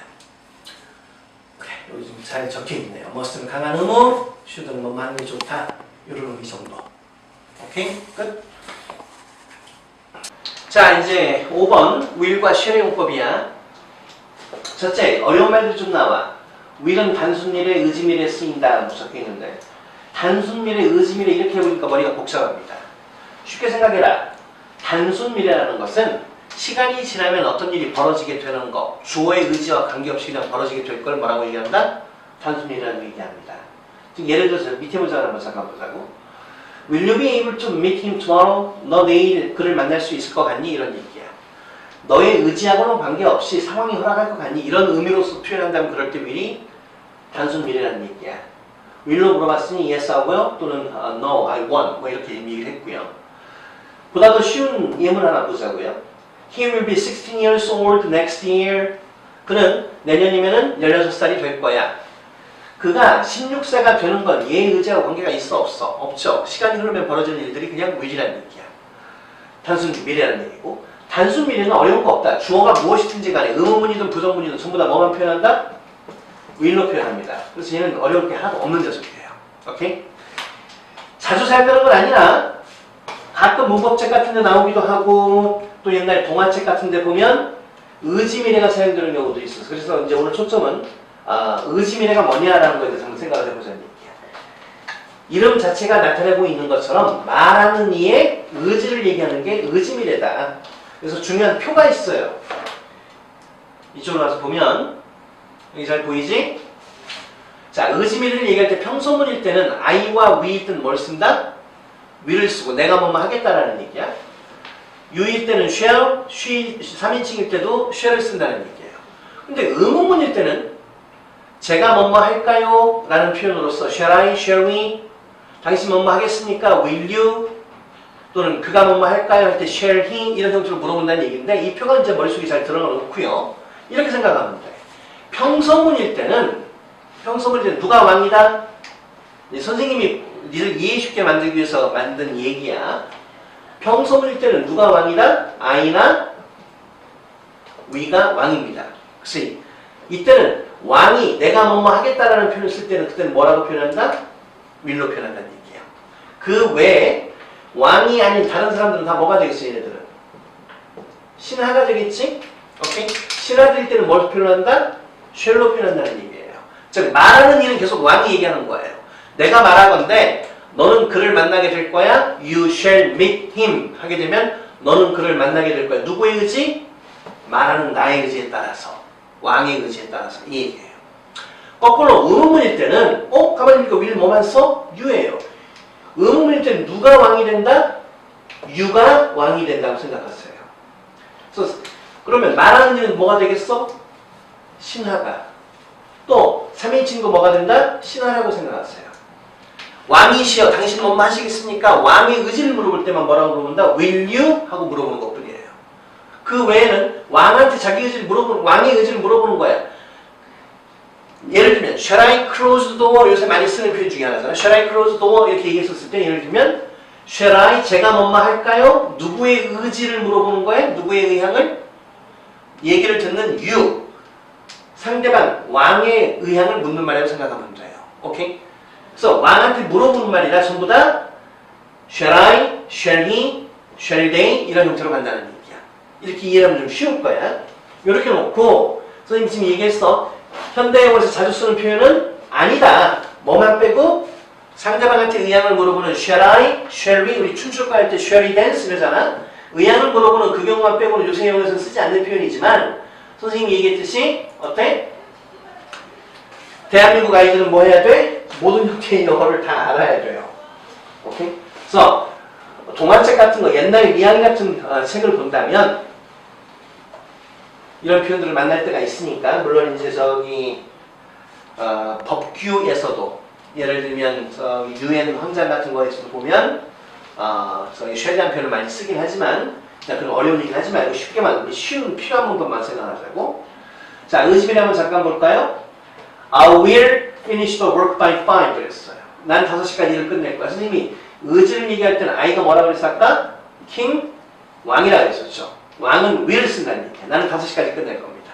그래, 여기 좀 잘 적혀있네요. must는 강한 의무, should는 뭐 많은 게 좋다. 이런 의미 정도. 오케이? 끝. 자, 이제 5번 will과 shall의 용법이야. 첫째, 어려운 말들이 좀 나와. will은 단순미래, 의지미래 쓰인다 적혀있는데 단순미래, 의지미래 이렇게 해보니까 머리가 복잡합니다. 쉽게 생각해라. 단순미래라는 것은 시간이 지나면 어떤 일이 벌어지게 되는 거, 주어의 의지와 관계없이 그냥 벌어지게 될 걸 뭐라고 얘기한다? 단순미래라고 얘기합니다. 예를 들어서 밑에 문장을 한번 잠깐 보자고. Will you be able to meet him tomorrow? 너 내일 그를 만날 수 있을 것 같니? 이런 얘기야. 너의 의지하고는 관계없이 상황이 허락할 것 같니? 이런 의미로서 표현한다면 그럴 때 will이 단순 will이라는 얘기야. will로 물어봤으니 yes 하고요. 또는 no, I want 뭐 이렇게 얘기를 했고요. 보다 더 쉬운 예문 하나 보자고요. He will be 16 years old next year. 그는 내년이면은 16살이 될 거야. 그가 16세가 되는 건 얘의 의지하고 관계가 있어 없어? 없죠. 시간이 흐르면 벌어지는 일들이 그냥 will이라는 얘기야. 단순 will이라는 얘기고 단순 will은 어려운 거 없다. 주어가 무엇이든지 간에 의문문이든 부정문이든 전부 다 뭐만 표현한다? will로 표현합니다. 그래서 얘는 어려울 게 하나도 없는 녀석이에요. 오케이? 자주 사용되는 건 아니라 가끔 문법책 같은 데 나오기도 하고 또 옛날 동화책 같은 데 보면 의지미래가 사용되는 경우도 있어서 그래서 이제 오늘 초점은 의지미래가 뭐냐라는 거에 대해서 한번 생각을 해보자는 얘기야. 이름 자체가 나타내고 있는 것처럼 말하는 이의 의지를 얘기하는 게 의지미래다. 그래서 중요한 표가 있어요. 이쪽으로 와서 보면 여기 잘 보이지? 자, 의지미래를 얘기할 때 평소문일 때는 I와 we이든 뭘 쓴다? will을 쓰고 내가 뭐뭐 하겠다라는 얘기야. you일 때는 shall, she, 3인칭일 때도 shall을 쓴다는 얘기예요. 근데 의문문일 때는 제가 뭐뭐 할까요? 라는 표현으로서 shall I, shall we? 당신 뭐뭐 하겠습니까? will you? 또는 그가 뭐뭐 할까요? 할 때 shall he? 이런 형태로 물어본다는 얘기인데 이 표가 이제 머릿속에 잘 들어놓고요. 이렇게 생각하면 돼. 평서문일 때는 누가 왕이다? 선생님이 니를 이해 쉽게 만들기 위해서 만든 얘기야. 평소문일 때는 누가 왕이다? I나 we가 왕입니다. 그래서 이때는 왕이 내가 뭐뭐 하겠다라는 표현을 쓸 때는 그때는 뭐라고 표현한다? will로 표현한다는 얘기야. 그 외에 왕이 아닌 다른 사람들은 다 뭐가 되겠어 얘네들은? 신하가 되겠지? 오케이? 신하들일 때는 뭘 표현한다? shall로 표현한다는 얘기예요. 즉 말하는 이는 계속 왕이 얘기하는 거예요. 내가 말하건대 너는 그를 만나게 될 거야. You shall meet him 하게 되면 너는 그를 만나게 될 거야. 누구의 의지? 말하는 나의 의지에 따라서 왕의 의지에 따라서 이 얘기예요. 거꾸로 의문문일 때는 가만히 보니까 will 뭐만 써? you예요. 의문문일 때는 누가 왕이 된다? you가 왕이 된다고 생각하세요. 그래서 그러면 말하는 이는 뭐가 되겠어? 신하가. 또 3인칭도 뭐가 된다? 신하라고 생각하세요. 왕이시여 당신 뭐뭐 하시겠습니까? 왕의 의지를 물어볼 때만 뭐라고 물어본다? Will you? 하고 물어보는 것뿐이에요. 그 외에는 왕한테 자기 의지를 왕의 의지를 물어보는 거야. 예를 들면 Shall I close the door? 요새 많이 쓰는 표현 중에 하나잖아. Shall I close the door? 이렇게 얘기했었을 때 예를 들면 Shall I? 제가 뭐뭐 할까요? 누구의 의지를 물어보는 거야? 누구의 의향을? 얘기를 듣는 you. 상대방 왕의 의향을 묻는 말이라고 생각하면 돼요. 오케이? 그래서 왕한테 물어보는 말이라 전부 다 shall I, shall he, shall they 이런 형태로 간다는 얘기야. 이렇게 이해하면 좀 쉬울 거야. 이렇게 놓고 선생님 지금 얘기했어. 현대영어에서 자주 쓰는 표현은 아니다. 뭐만 빼고 상대방한테 의향을 물어보는 shall I, shall we 우리 춤출 거 할 때 shall we dance 이러잖아. 의향을 물어보는 그 경우만 빼고는 요새 영어에서는 쓰지 않는 표현이지만 선생님이 얘기했듯이 어때? 대한민국 아이들은 뭐 해야 돼? 모든 형태의 영어를 다 알아야 돼요. 오케이? 그래서 동화책 같은 거, 옛날 이야기 같은 책을 본다면 이런 표현들을 만날 때가 있으니까 물론 이제 저기 법규에서도 예를 들면 유엔 헌장 같은 거에서도 보면 저기 쉐리한 표현을 많이 쓰긴 하지만 그런 어려운 얘기는 하지 말고 쉽게만 쉬운 필요한 문법만 생각하자고. 자, 의지미래 한번 잠깐 볼까요? I will finish the work by 5 그랬어요. 난 5시까지 일을 끝낼 거야. 선생님이 의지를 얘기할 때는 I가 뭐라고 그랬어 아까? king? 왕이라고 했었죠. 왕은 will을 쓴다는 얘기야. 나는 5시까지 끝낼 겁니다.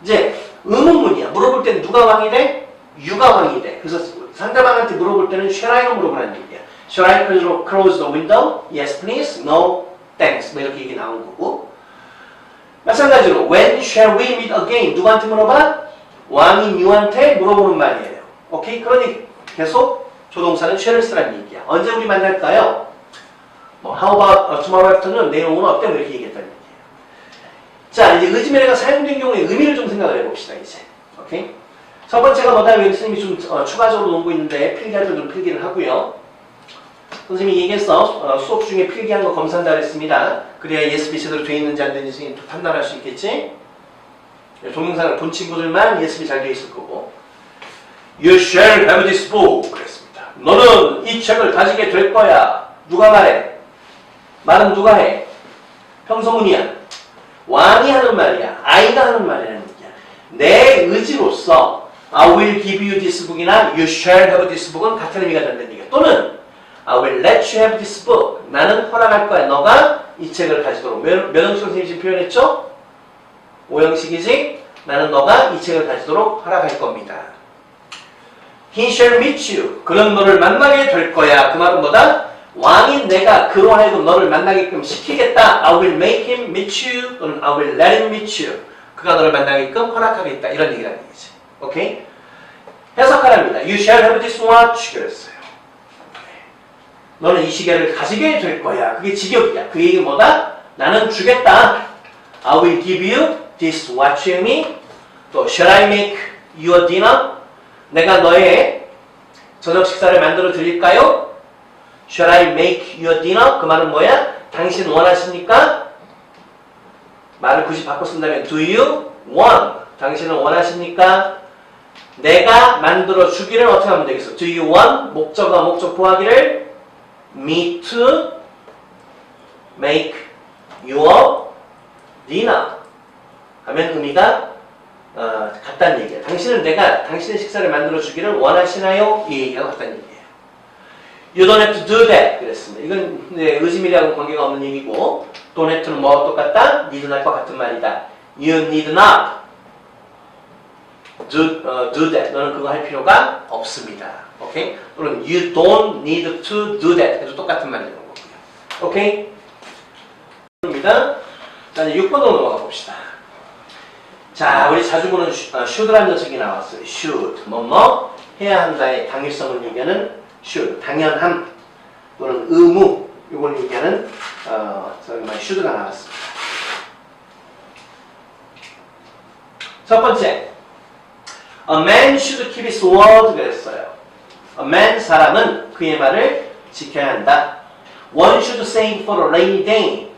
이제 의문문이야. 물어볼 때는 누가 왕이 돼? you가 왕이 돼. 그래서 상대방한테 물어볼 때는 shall I가 물어보라는 얘기야. Shall I close the window? Yes please. No thanks. 뭐 이렇게 얘기 나온 거고. 마찬가지로 when shall we meet again? 누구한테 물어봐? 왕인 you한테 물어보는 말이에요. 오케이? 그러니 계속 조동사는 shall을 쓰라는 얘기야. 언제 우리 만날까요? 뭐 how about tomorrow afternoon? 내일 오늘 어때? 뭐 이렇게 얘기했다는 얘기예요. 자, 이제 의지미래가 사용된 경우에 의미를 좀 생각을 해봅시다. 이제. 오케이? 첫 번째가 뭐다? 여기 선생님이 좀 추가적으로 놓고 있는데 필기할 때 좀 필기를 하고요. 선생님이 얘기했어. 수업 중에 필기한 거 검사한다 그랬습니다. 그래야 예습이 제대로 돼 있는지 안 되는지 판단할 수 있겠지? 동영상을 본 친구들만 예습이 잘 돼 있을 거고. You shall have this book. 그랬습니다. 너는 이 책을 가지게 될 거야. 누가 말해? 말은 누가 해? 평소문이야. 왕이 하는 말이야. 아이가 하는 말이라는 얘기야. 내 의지로서 I will give you this book이나 You shall have this book은 같은 의미가 된다는 얘기야. 또는 I will let you have this book. 나는 허락할 거야. 너가 이 책을 가지도록. 몇 형식 선생님이 지금 표현했죠? 5형식이지? 나는 너가 이 책을 가지도록 허락할 겁니다. He shall meet you. 그는 너를 만나게 될 거야. 그 말은 뭐다? 왕인 내가 그로 하여금 너를 만나게끔 시키겠다. I will make him meet you. 또는 I will let him meet you. 그가 너를 만나게끔 허락하겠다. 이런 얘기라는 얘기지. 오케이? 해석하랍니다. You shall have this watch. 그랬어요. 너는 이 시계를 가지게 될 거야. 그게 직역이야. 그 얘기는 뭐다? 나는 주겠다. I will give you this watch. 또 shall I make your dinner? 내가 너의 저녁 식사를 만들어 드릴까요? Shall I make your dinner? 그 말은 뭐야? 당신 원하십니까? 말을 굳이 바꿔 쓴다면 Do you want? 당신은 원하십니까? 내가 만들어 주기를 어떻게 하면 되겠어? Do you want? 목적어 목적 보하기를 me to make your dinner 하면 의미가 같다는 얘기야. 당신은 내가 당신의 식사를 만들어 주기를 원하시나요? 이 얘기가 같다는 얘기예요. You don't have to do that. 그랬습니다. 이건 의지미리하고 관계가 없는 얘기고 don't have to는 뭐와 똑같다? need not과 같은 말이다. You need not do that. 너는 그거 할 필요가 없습니다. 오케이? 또는 you don't need to do that. 해도 똑같은 말이 되는 거고요. 오케이? 입니다. 자, 이제 6번으로 넘어가 봅시다. 자, 우리 자주 보는 should라는 녀석이 나왔어요. should. 뭐뭐 해야 한다의 당위성을 얘기하는 should. 당연함 또는 의무. 이걸 얘기하는 should가 나왔습니다. 첫 번째. A man should keep his word. 그랬어요. A man, 사람은 그의 말을 지켜야 한다. One should save for a rainy day.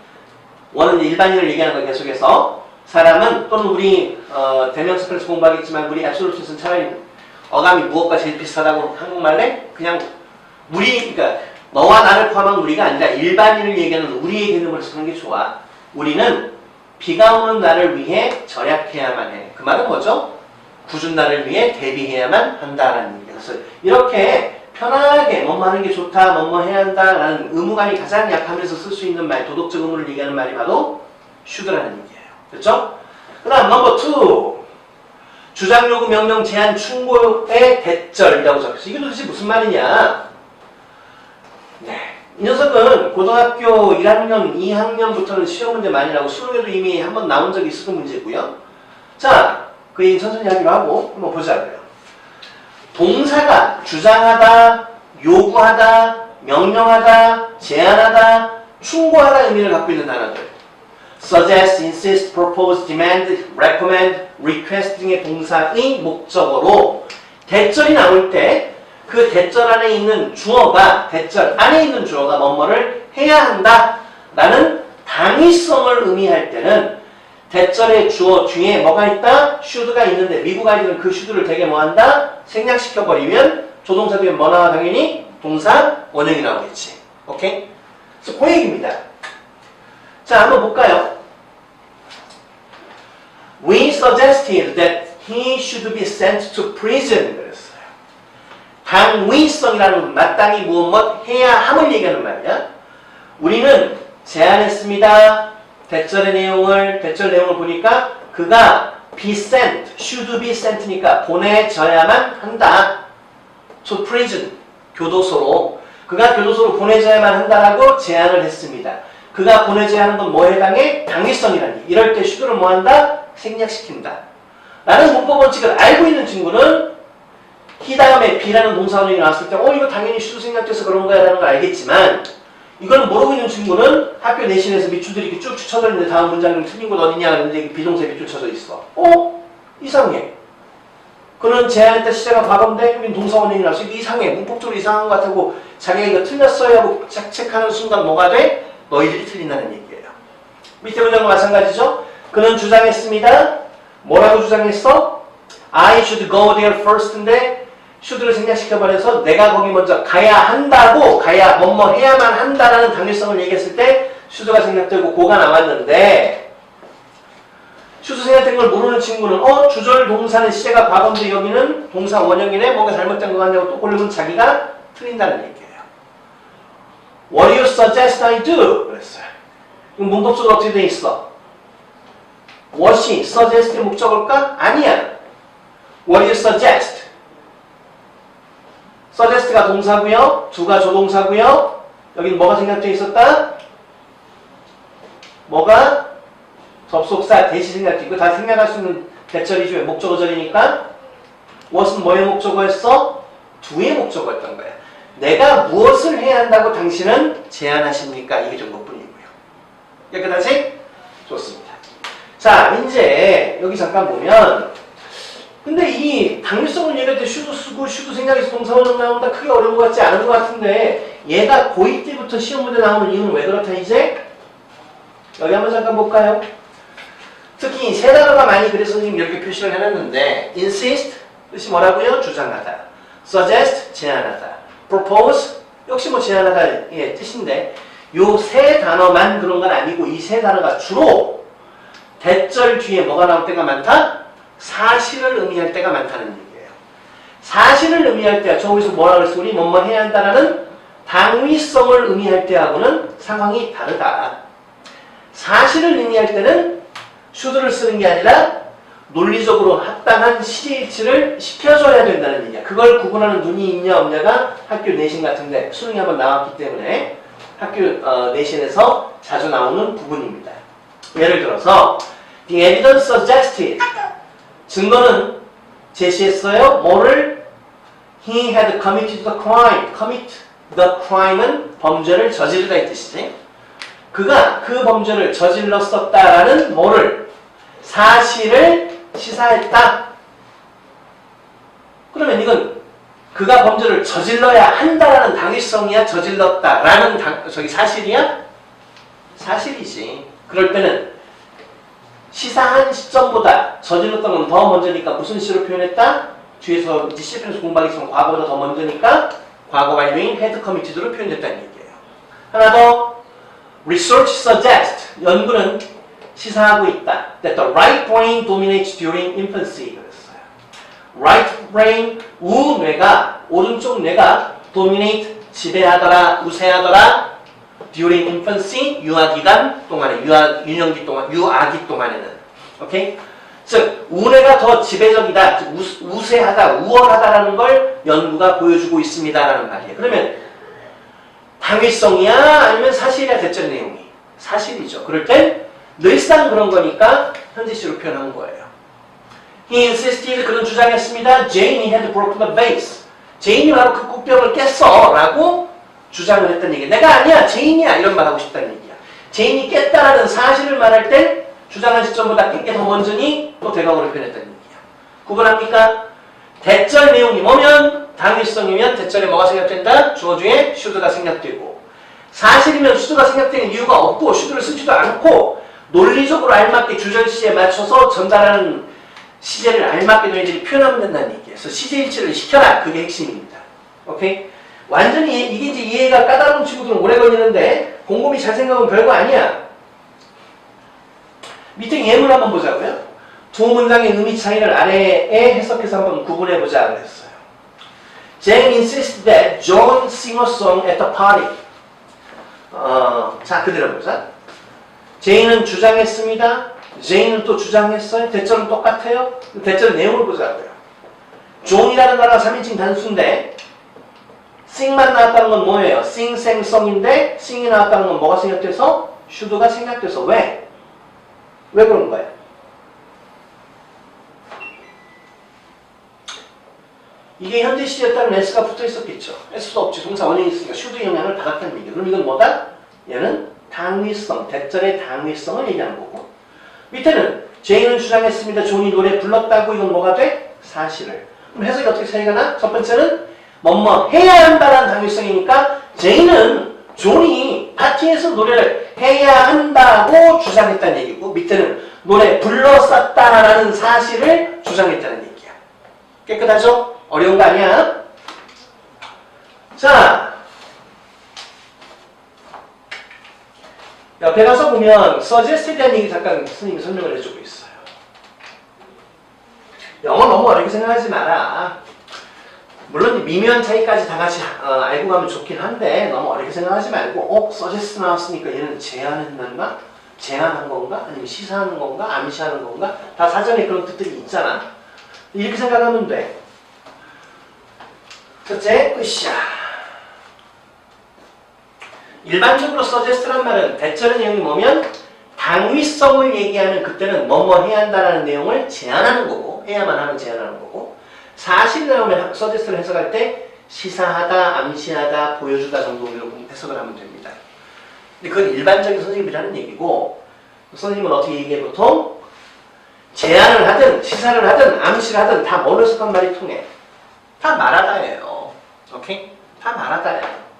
one은 일반인을 얘기하는 걸 계속해서 사람은 또는 우리 대명사 클래스 공부하겠지만 우리 absolute는 차라리 어감이 무엇과 제일 비슷하다고 한국말래? 그냥 우리, 그러니까 너와 나를 포함한 우리가 아니라 일반인을 얘기하는 우리의 개념을 쓰는 게 좋아. 우리는 비가 오는 날을 위해 절약해야만 해. 그 말은 뭐죠? 굳은 날을 위해 대비해야만 한다라는 얘기예요. 그래서 이렇게 편하게 뭐뭐 하는 게 좋다, 뭐뭐 해야 한다라는 의무감이 가장 약하면서 쓸 수 있는 말, 도덕적 의무를 얘기하는 말이 바로 should라는 얘기예요. 그렇죠? 그 다음 넘버 2. 주장, 요구, 명령, 제한, 충고의 대절이라고 적혔어. 이게 도대체 무슨 말이냐? 네. 이 녀석은 고등학교 1학년, 2학년부터는 시험 문제 많이 나오고 수능에도 이미 한번 나온 적이 있었던 문제고요. 자, 그 얘기 천천히 하기로 하고 한번 보자고요. 동사가 주장하다, 요구하다, 명령하다, 제안하다, 충고하다 의미를 갖고 있는 단어들. suggest, insist, propose, demand, recommend, request 등의 동사의 목적어로 대절이 나올 때 그 대절 안에 있는 주어가 대절 안에 있는 주어가 뭐뭐를 해야 한다 라는 당위성을 의미할 때는 대절의 주어 뒤에 뭐가 있다? should가 있는데 미국 아이들은 그 should를 되게 뭐한다? 생략시켜버리면 조동사 뒤에 뭐 나와? 당연히 동사 원형이 나오겠지. 오케이? 그래서 그 얘기입니다. 자, 한번 볼까요? We suggested that he should be sent to prison. 그랬어요. 당위성이라는 마땅히 무엇 해야 함을 얘기하는 말이야. 우리는 제안했습니다. 대절 내용을 보니까 그가 be sent, should be sent니까 보내져야만 한다. to prison, 교도소로. 그가 교도소로 보내져야만 한다라고 제안을 했습니다. 그가 보내져야 하는 건 뭐에 해당해? 당위성이라니. 이럴 때 should를 뭐한다? 생략시킨다. 라는 문법 원칙을 알고 있는 친구는 he 다음에 be라는 동사원형이 나왔을 때 이거 당연히 should 생략돼서 그런 거야 라는 걸 알겠지만 이걸 모르고 있는 친구는 학교 내신에서 밑줄들이 이렇게 쭉 쳐져 있는데 다음 문장 좀 틀린 곳 어디냐 하는데 비동사에 밑줄 쳐져 있어. 이상해. 그는 제안했다 시제가 과거인데 여긴 동사원형이 나왔어. 이거 이상해. 문법적으로 이상한 것 같고 자기가 이거 틀렸어요 하고 체크하는 순간 뭐가 돼? 너희들이 틀린다는 얘기예요. 밑에 문장도 마찬가지죠. 그는 주장했습니다. 뭐라고 주장했어? I should go there first인데 should를 생략시켜버려서 내가 거기 먼저 가야 한다고 가야 뭐뭐 해야만 한다라는 당위성을 얘기했을 때 should가 생략되고 go가 나왔는데 should 생략된 걸 모르는 친구는 주절 동사는 시제가 과거인데 여기는 동사 원형이네 뭔가 잘못된 거 같냐고 또 고르면 자기가 틀린다는 얘기예요. What do you suggest I do? 그랬어요. 그럼 문법적으로 어떻게 돼 있어? what이 suggest의 목적일까? 아니야. What do you suggest? suggest가 동사고요. do가 조동사고요. 여기는 뭐가 생략되어 있었다? 뭐가? 접속사 대시 생략되어 있고 다 생략할 수 있는 대절이죠. 목적어절이니까 what은 뭐의 목적어였어? do의 목적어였던 거야. 내가 무엇을 해야 한다고 당신은 제안하십니까? 이게 정도뿐이고요. 깨끗하지? 좋습니다. 자, 이제 여기 잠깐 보면 근데 이 당위성을 얘기할 때 should 쓰고 should 생략해서 동사원형 나온다 크게 어려운 것 같지 않은 것 같은데 얘가 고2 때부터 시험 문제 나오는 이유는 왜 그렇다 이제? 여기 한번 잠깐 볼까요? 특히 세 단어가 많이 그래서 선생님 이렇게 표시를 해놨는데 insist 뜻이 뭐라고요? 주장하다 suggest 제안하다 propose 역시 뭐 제안하다 예, 뜻인데 요 세 단어만 그런 건 아니고 이 세 단어가 주로 대절 뒤에 뭐가 나올 때가 많다? 사실을 의미할 때가 많다는 얘기예요. 사실을 의미할 때 저기서 뭐라 그랬어? 우리 뭐뭐 해야 한다라는 당위성을 의미할 때하고는 상황이 다르다. 사실을 의미할 때는 should를 쓰는 게 아니라 논리적으로 합당한 시제일치를 시켜줘야 된다는 얘기야. 그걸 구분하는 눈이 있냐 없냐가 학교 내신 같은데 수능이 한번 나왔기 때문에 학교 내신에서 자주 나오는 부분입니다. 예를 들어서 the evidence suggested 증거는 제시했어요. 뭐를? He had committed the crime. commit the crime은 범죄를 저지르다 이 뜻이지. 그가 그 범죄를 저질렀었다라는 뭐를? 사실을 시사했다. 그러면 이건 그가 범죄를 저질러야 한다라는 당위성이야? 저질렀다라는 사실이야? 사실이지. 그럴 때는 시사한 시점보다 저질렀던 건 더 먼저니까 무슨 시로 표현했다? 뒤에서 이제 실패해서 공부하기 전 과거보다 더 먼저니까 과거 완료인 had committed로 표현됐다는 얘기예요. 하나 더 research suggests 연구는 시사하고 있다. that the right brain dominates during infancy 그랬어요. right brain 우뇌가 오른쪽 뇌가 dominate 지배하더라 우세하더라 during infancy 유아기간 동안에 유년기 동안 유아기 동안에는 오케이 즉 우뇌가 더 지배적이다 우세하다 우월하다라는 걸 연구가 보여주고 있습니다라는 말이에요. 그러면 당위성이야 아니면 사실이야 대절 내용이 사실이죠. 그럴 땐 늘상 그런 거니까 현재시로 표현한 거예요. He insisted 그는 주장했습니다. Jane had broken the vase. 제인이 바로 그 국병을 깼어 라고 주장을 했다는 얘기야. 내가 아니야 제인이야 이런 말 하고 싶다는 얘기야. 제인이 깼다라는 사실을 말할 땐 주장한 시점보다 깬 게 더 먼저니 또 대각으로 표현했다는 얘기야. 구분합니까? 대절 내용이 뭐면 당위성이면 대절에 뭐가 생략된다? 주어 중에 should가 생략되고 사실이면 should가 생략되는 이유가 없고 should를 쓰지도 않고 논리적으로 알맞게 주절 시제에 맞춰서 전달하는 시제를 알맞게 너희들이 표현하면 된다는 얘기예요. 그래서 시제일치를 시켜라. 그게 핵심입니다. 오케이? 완전히 이게 이제 이해가 까다로운 친구들은 오래 걸리는데 곰곰이 잘 생각하면 별거 아니야. 밑에 예문 한번 보자고요. 두 문장의 의미 차이를 아래에 해석해서 한번 구분해보자 그랬어요. Jane insisted that John sing a song at the party. 자, 그대로 보자. 제인은 주장했습니다. 제인은 또 주장했어요. 대절은 똑같아요. 대절 내용을 보자고요. 존이라는 단어가 3인칭 단수인데 sing만 나왔다는 건 뭐예요? sing, sang, song인데 sing이 나왔다는 건 뭐가 생략돼서? should가 생략돼서 왜? 왜 그런 거예요? 이게 현재 시제였다면 s가 붙어 있었겠죠. s도 없지. 동사 원형이 있으니까 should 영향을 받았다는 얘기예요. 그럼 이건 뭐다? 얘는 당위성, 대절의 당위성을 얘기하는 거고 밑에는 제인은 주장했습니다. 존이 노래 불렀다고 이건 뭐가 돼? 사실을. 그럼 해석이 어떻게 차이가 나? 첫 번째는 뭐뭐 해야 한다라는 당위성이니까 제이는 존이 파티에서 노래를 해야 한다고 주장했다는 얘기고 밑에는 노래 불렀었다라는 사실을 주장했다는 얘기야. 깨끗하죠? 어려운 거 아니야? 자, 옆에 가서 보면 suggest에 대한 얘기 잠깐 스님이 설명을 해주고 있어요. 영어 너무 어렵게 생각하지 마라. 물론 미묘한 차이까지 다 같이 알고 가면 좋긴 한데 너무 어렵게 생각하지 말고 suggest 나왔으니까 얘는 제안했는가? 제안한 건가? 아니면 시사하는 건가? 암시하는 건가? 다 사전에 그런 뜻들이 있잖아. 이렇게 생각하면 돼. 첫째, 으쌰. 일반적으로 suggest란 말은 대절의 내용이 뭐면 당위성을 얘기하는 그때는 뭐뭐 해야 한다는 내용을 제안하는 거고 해야만 하면 제안하는 거고 사실이 나오면 suggest를 해석할 때 시사하다, 암시하다, 보여주다 정도로 해석을 하면 됩니다. 근데 그건 일반적인 선생님이라는 얘기고 선생님은 어떻게 얘기해 보통 제안을 하든 시사를 하든 암시를 하든 다 뭘로 해석한 말이 통해? 다 말하다예요. 오케이? 다 말하다예요.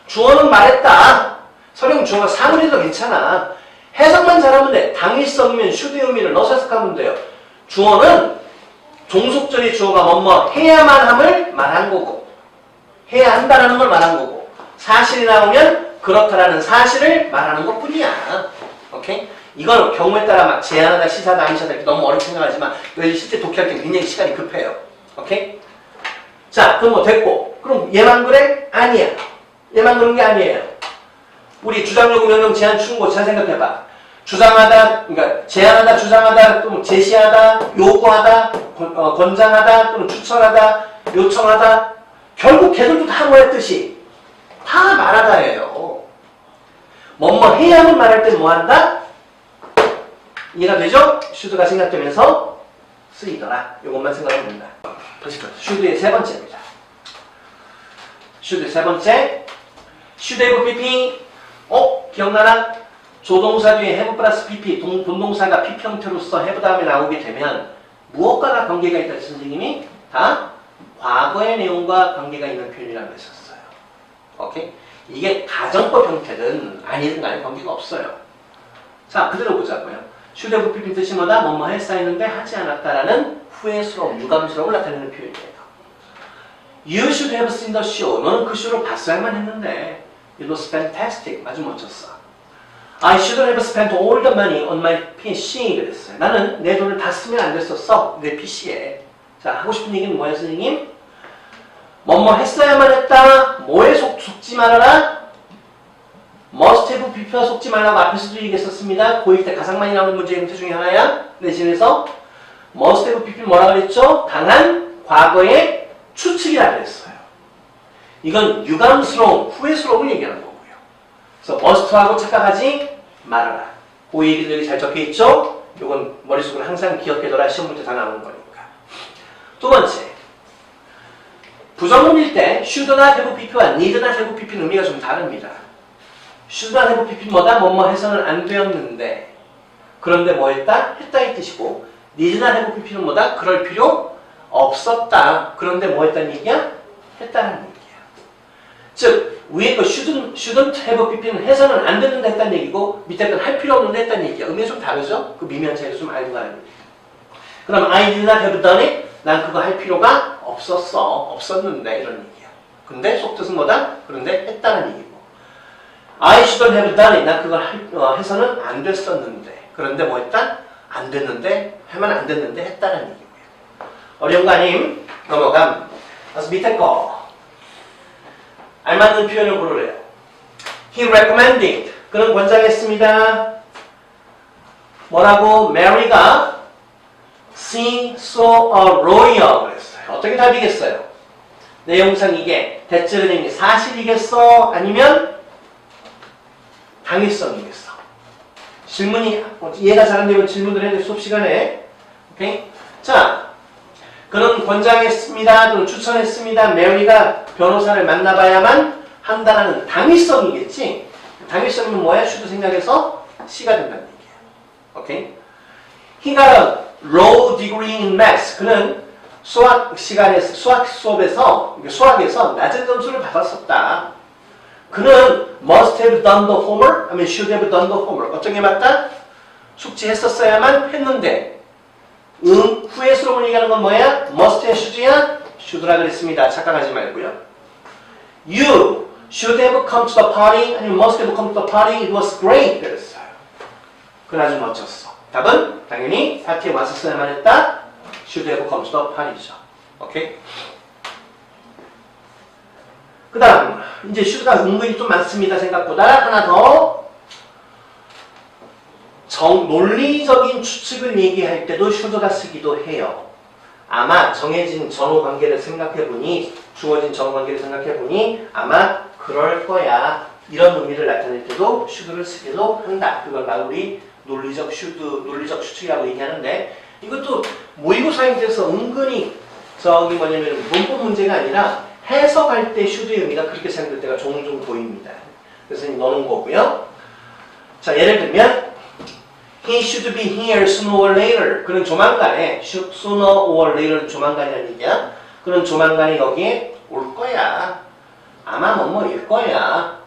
주어는 말했다. 설령 주어가 사물이도 괜찮아. 해석만 잘하면 돼. 당위성이면 should의 의미를 넣어서 해석하면 돼요. 주어는 종속절이 주어가 뭐뭐 해야만 함을 말한 거고 해야 한다라는 걸 말한 거고 사실이 나오면 그렇다라는 사실을 말하는 것 뿐이야. 오케이? 이건 경우에 따라 막 제안하다, 시사하다, 암시하다 이렇게 너무 어렵게 생각하지만 실제 독해할 때 굉장히 시간이 급해요. 오케이? 자, 그럼 뭐 됐고 그럼 얘만 그래? 아니야. 얘만 그런 게 아니에요. 우리 주장, 요구, 명령, 제안, 충고 잘 생각해봐. 주장하다, 그러니까 제안하다, 주장하다, 또는 제시하다, 요구하다, 권장하다, 또는 추천하다, 요청하다. 결국 걔들도 다 뭐의 뜻이? 다 말하다예요. 뭐뭐 해야만 말할 때 뭐 한다? 이해가 되죠? should가 생각되면서 쓰이더라. 이것만 생각하면 된다. should의 세 번째입니다. should의 세 번째. should have pp. 기억나나? 조동사 뒤에 have 플러스 pp, 본동사가 pp 형태로서 have 다음에 나오게 되면 무엇과나 관계가 있다 선생님이 다 과거의 내용과 관계가 있는 표현이라고 했었어요. 오케이? 이게 가정법 형태든 아니든 간에 관계가 없어요. 자, 그대로 보자고요. should have pp 뜻이 뭐다? 뭐뭐 했었는데 하지 않았다라는 후회스러움, 유감스러움을 나타내는 표현이에요. You should have seen the show. 너는 그 쇼를 봤어야만 했는데 It was fantastic. 아주 멋졌어. I shouldn't have spent all the money on my PC. 그랬어요. 나는 내 돈을 다 쓰면 안 됐었어. 내 PC에. 자, 하고 싶은 얘기는 뭐예요, 선생님? 뭐뭐 했어야만 했다. 뭐에 속지 말아라? must have pp와 속지 말라고 앞에서도 얘기했었습니다. 고1 때 가장 많이 나오는 문제 형태 중에 하나야. 내신에서 must have pp 뭐라 그랬죠? 당한 과거의 추측이라 그랬어요. 이건 유감스러움, 후회스러움을 얘기하는 거고요. 그래서 must하고 착각하지 말아라. 그 얘기들이 잘 적혀있죠? 이건 머릿속으로 항상 기억해둬라. 시험 볼 때 다 나오는 거니까. 두 번째, 부정문일 때 should나 have pp와 need나 have pp는 의미가 좀 다릅니다. should나 have pp는 뭐다? 뭐뭐 해서는 안 되었는데 그런데 뭐 했다? 했다 이 뜻이고 need나 have pp는 뭐다? 그럴 필요 없었다. 그런데 뭐 했다는 얘기야? 했다는 얘기야. 즉 위에 거 shouldn't have pp는 해서는 안 되는데 했다는 얘기고 밑에 건 할 필요 없는데 했다는 얘기야. 의미가 좀 다르죠? 그 미묘한 차이를 좀 알고 가야 됩니다. 그럼 I did not have done it. 난 그거 할 필요가 없었는데 이런 얘기야. 근데 속뜻은 뭐다? 그런데 했다는 얘기고 I shouldn't have done it. 난 그걸 해서는 안 됐었는데 그런데 뭐 했다? 안 됐는데 하면 안 됐는데 했다는 얘기고요. 어려운 거 아님? 넘어감. 그래서 밑에 거 알맞는 표현을 고르래요. He recommended. 그는 권장했습니다. 뭐라고? Mary가 see so a royal 그랬어요. 어떻게 답이겠어요? 내용상 이게 대절의 내용이 사실이겠어? 아니면 당위성이겠어? 질문이 이해가 잘 안 되면 질문을 해야 돼 수업 시간에. 오케이? 자, 그는 권장했습니다. 또는 추천했습니다. 메리가 변호사를 만나봐야만 한다는 당위성이겠지? 당위성은 뭐야? should 생각해서 C가 된다는 얘기야. 오케이? He got a low degree in math. 그는 수학 수업에서 수학에서 낮은 점수를 받았었다. 그는 must have done the homework, 아니면 should have done the homework. 어떤 게 맞다? 숙지했었어야만 했는데 후에수로 얘기하는 건 뭐야? must야 should야? should라 그랬습니다. 착각하지 말고요. You should have come to the party, 아니면 must have come to the party. It was great. 그랬어요. 그건 아주 멋졌어. 답은 당연히 파티에 왔었어야만 했다. should have come to the party죠. 오케이? 그 다음 이제 should가 은근히 좀 많습니다. 생각보다. 하나 더. 논리적인 추측을 얘기할 때도 should가 쓰기도 해요. 아마 정해진 전후 관계를 생각해보니, 주어진 전후 관계를 생각해보니 아마 그럴 거야. 이런 의미를 나타낼 때도 should를 쓰기도 한다. 그걸 바로 우리 논리적 추측이라고 얘기하는데, 이것도 모의고사에서 은근히 뭐냐면 문법 문제가 아니라 해석할 때 should의 의미가 그렇게 사용될 때가 종종 보입니다. 그래서 넣는 거고요. 자, 예를 들면 He should be here sooner or later. 그는 조만간에, sooner or later 조만간이라는 얘기야. 그는 조만간에 여기에 올 거야. 아마 뭐뭐일 거야.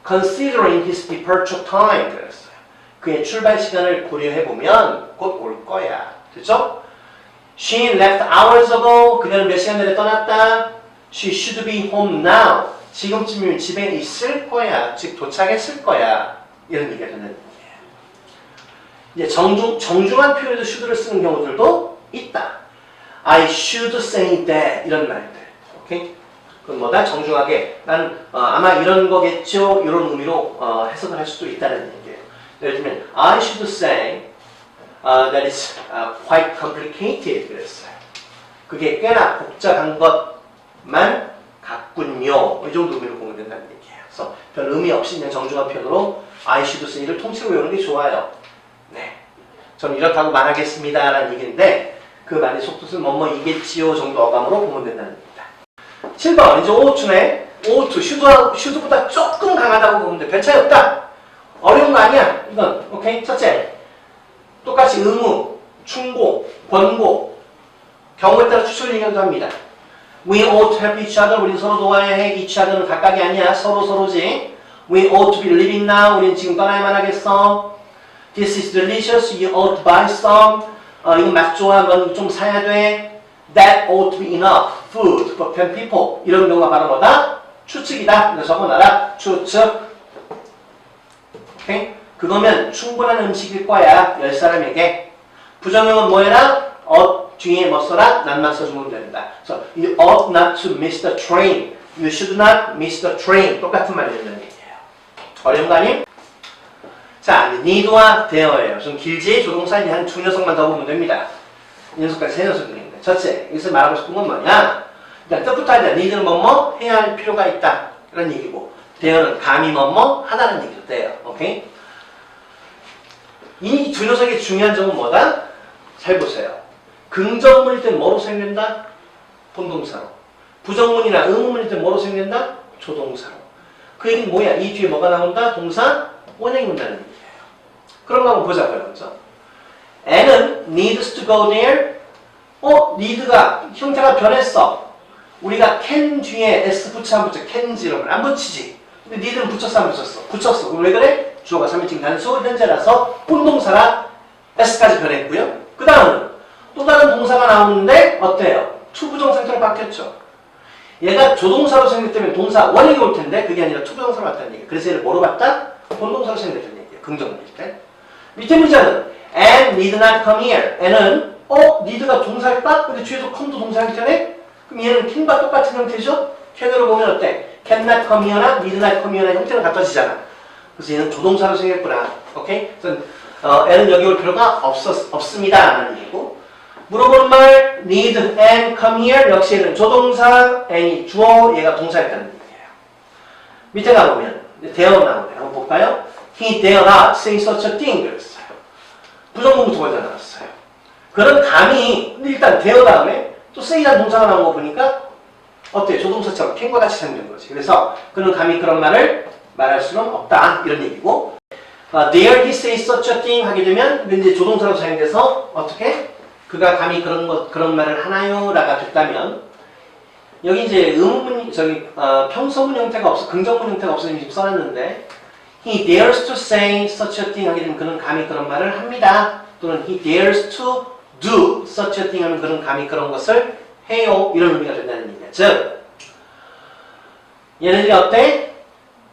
Considering his departure time. 그랬어요. 그의 출발 시간을 고려해보면 곧 올 거야. 됐죠? She left hours ago. 그녀는 몇 시간 전에 떠났다. She should be home now. 지금쯤이면 집에 있을 거야. 즉 도착했을 거야. 이런 얘기가 되는 거예요. 이제 정중한 표현에도 should를 쓰는 경우들도 있다. I should say that. 이런 말들. 오케이? 그건 뭐다? 정중하게. 난 아마 이런 거겠죠? 이런 의미로 해석을 할 수도 있다는 얘기예요. 예를 들면 I should say that it's quite complicated. 그랬어요. 그게 꽤나 복잡한 것만 같군요. 이 정도 의미로 보면 된다는 얘기예요. 그래서 별 의미 없이 그냥 정중한 표현으로 I should say를 통째로 외우는 게 좋아요. 네, 저는 이렇다고 말하겠습니다 라는 얘기인데 그 말의 속뜻은 뭐뭐이겠지요 정도 어감으로 보면 된다는 얘기입니다. 7번 이제 오투네. 오투 should보다 조금 강하다고 보면 돼. 별 차이 없다. 어려운 거 아니야. 이건 오케이. 첫째, 똑같이 의무, 충고, 권고, 경우에 따라 추천을 얘기하기도 합니다. We ought to help each other. 우린 서로 도와야 해. each other는 각각이 아니야. 서로지. We ought to be living now. 우린 지금 떠나야만 하겠어. This is delicious. You ought to buy some. 이거 맛 좋아. 넌 좀 사야 돼. That ought to be enough food for 10 people. 이런 경우가 바로 뭐다? 추측이다. 그래서 적어놔라. 추측. 오케이? 그거면 충분한 음식일 거야. 10사람에게. 부정형은 뭐 해라? 뒤에 뭐 써라? 난만 써주면 된다. 그래서 You ought not to miss the train. You should not miss the train. 똑같은 말이 된다는 얘기예요. 어려운 거 아님? 자, need와 there예요. 좀 길지? 조동사 이제 한 두 녀석만 더 보면 됩니다. 이 녀석까지 세 녀석입니다. 첫째, 여기서 말하고 싶은 건 뭐냐? 일단 뜻부터 하자. need는 뭐뭐 해야 할 필요가 있다. 이런 얘기고, there는 감히 뭐뭐 하다는 얘기도 돼요. 오케이? 이 두 녀석의 중요한 점은 뭐다? 잘 보세요. 긍정문일 땐 뭐로 사용된다? 본동사로. 부정문이나 의문문일 땐 뭐로 사용된다? 조동사로. 그 얘기는 뭐야? 이 뒤에 뭐가 나온다? 동사 원형이 온다는 얘기예요. 그런 거 한번 보자고요. 그렇죠? N은 needs to go there. need가 형태가 변했어. 우리가 can 뒤에 s 붙여 안 붙여? can지 이런 걸 안 붙이지. 근데 need는 붙였어 안 붙였어? 붙였어. 그럼 왜 그래? 주어가 3인칭 단수 현재라서 본동사가 s까지 변했고요. 그 다음은 또 다른 동사가 나오는데 어때요? 투부정상태로 바뀌었죠. 얘가 조동사로 생겼다면 동사 원형이 올 텐데 그게 아니라 투부정사로 왔다는 얘기예요. 그래서 얘를 뭐로 봤다? 본동사로 생겼다는 얘기예요. 긍정문일 때. 밑에 문장은 and need not come here. n은 need가 동사일까? 근데 뒤에서 come도 동사 형태네? 그럼 얘는 can과 똑같은 형태죠? can으로 보면 어때? cannot come here나 need not come here나 형태는 같아지잖아. 그래서 얘는 조동사로 생겼구나. 오케이? 그래서 n은 여기 올 필요가 없습니다 라는 얘기고, 물어보는 말 need and come here 역시 얘는 조동사, and이 주어, 얘가 동사였다는 얘기예요. 밑에 가보면 dare 나오네요. 한번 볼까요? He dare not say such a thing 그랬어요. 부정문부 두 번째 나왔어요. 그런 감히, 근데 일단 dare 다음에 또 say라는 동사가 나온 거 보니까 어때? 조동사처럼 can과 같이 사용된 거지. 그래서 그는 감히 그런 말을 말할 수는 없다 이런 얘기고, dare he say such a thing 하게 되면 이제 조동사로 사용돼서 어떻게? 그가 감히 그런 말을 하나요? 라가 됐다면, 여기 이제 의문문, 평소문 형태가 없어, 긍정문 형태가 없어서 지금 써놨는데, he dares to say such a thing 하게 되면 그는 감히 그런 말을 합니다. 또는 he dares to do such a thing 하면 그는 감히 그런 것을 해요. 이런 의미가 된다는 얘기야. 즉, 얘네들이 어때?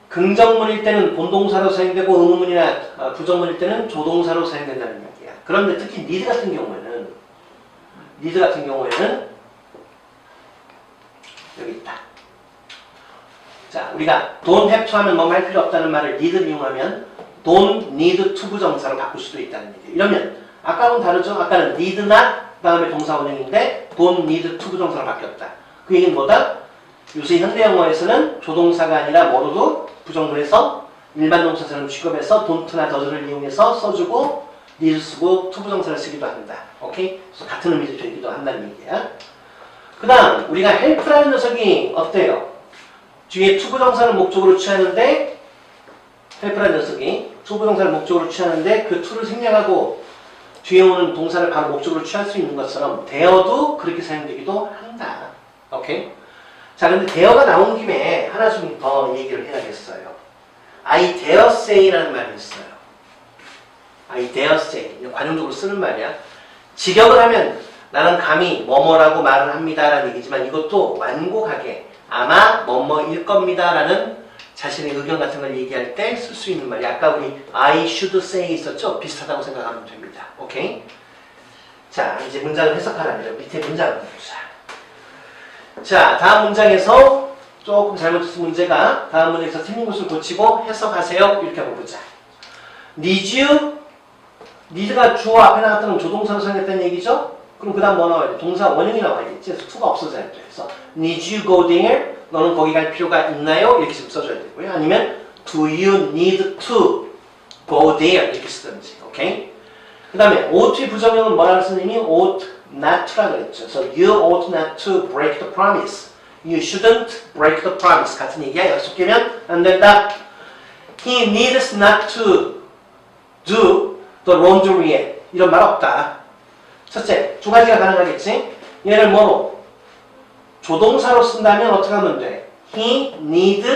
긍정문일 때는 본동사로 사용되고 의문문이나 부정문일 때는 조동사로 사용된다는 얘기야. 그런데 특히 need 같은 경우에는 여기 있다. 자, 우리가 don't have to 하면 뭐 할 필요 없다는 말을 need를 이용하면 don't need to 부정사로 바꿀 수도 있다는 얘기예요. 이러면 아까는 다르죠? 아까는 need not 다음에 동사 원형인데 don't need to 부정사로 바뀌었다. 그 얘기는 뭐다? 요새 현대 영어에서는 조동사가 아니라 뭐로도 부정문에서 일반 동사처럼 취급해서 don't나 does를 이용해서 써주고 need 쓰고 to 부정사를 쓰기도 한다. 오케이? 그래서 같은 의미도 되기도 한다는 얘기야. 그 다음 우리가 help라는 녀석이 어때요? 뒤에 to 부정사를 목적으로 취하는데 help라는 녀석이 to 부정사를 목적으로 취하는데 그 to를 생략하고 뒤에 오는 동사를 바로 목적으로 취할 수 있는 것처럼 there도 그렇게 사용되기도 한다. 오케이? 자, 근데 there가 나온 김에 하나 좀 더 얘기를 해야겠어요. I dare say라는 말이 있어요. I dare say. 관용적으로 쓰는 말이야. 직역을 하면 나는 감히 뭐뭐라고 말을 합니다 라는 얘기지만 이것도 완곡하게 아마 뭐뭐일 겁니다 라는 자신의 의견 같은 걸 얘기할 때 쓸 수 있는 말이야. 아까 우리 I should say 있었죠? 비슷하다고 생각하면 됩니다. 오케이? 자, 이제 문장을 해석하라니까 밑에 문장을 보자. 자, 다음 문장에서 조금 잘못했을 문제가 다음 문장에서 틀린 것을 고치고 해석하세요. 이렇게 한번 보자. Need you? need가 주어 앞에 나갔다는 조동사로 사용했다는 얘기죠? 그럼 그 다음 뭐 나와야 돼? 동사 원형이 나와야겠지? 그래서 to가 없어져야 돼. 그래서 need you go there? 너는 거기 갈 필요가 있나요? 이렇게 좀 써줘야 되고요. 아니면 do you need to go there? 이렇게 쓰든지. 오케이? 그 다음에 ought 부정형은 뭐라고 쓰느니? ought not to라고 그랬죠. So you ought not to break the promise. You shouldn't break the promise. 같은 얘기야. 약속 깨면 안 된다. He needs not to do the laundry. 이런 말 없다. 첫째, 두 가지가 가능하겠지? 얘를 뭐로? 조동사로 쓴다면 어떻게 하면 돼? He need,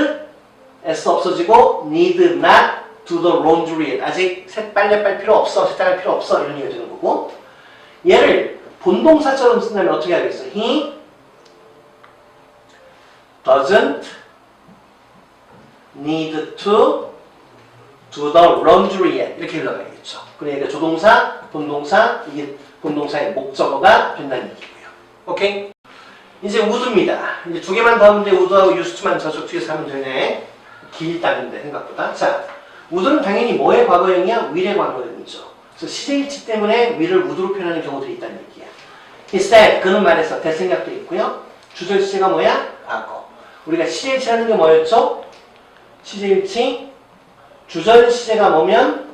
S 없어지고 need not do the laundry. 아직 빨래 빨 필요 없어. 세탁할 필요 없어. 이런 얘기가 되는 거고. 얘를 본동사처럼 쓴다면 어떻게 하겠어? He doesn't need to do the laundry. 이렇게 흘러가야겠죠. 그러니까 조동사, 본동사, 이게 본동사의 목적어가 된다는 얘기고요. 오케이? 이제 would입니다. 이제 두 개만 더 하면 돼. would하고 used to만 저쪽 뒤에서 하면 되네. 길다 근데 생각보다. 자, would는 당연히 뭐의 과거형이야? will의 과거형이죠. 그래서 시제일치 때문에 will을 would로 표현하는 경우들이 있다는 얘기야. He said, 그는 말해서 대생략도 있고요. 주절 시제가 뭐야? 과거. 우리가 시제일치 하는 게 뭐였죠? 시제일치 주절 시제가 뭐면?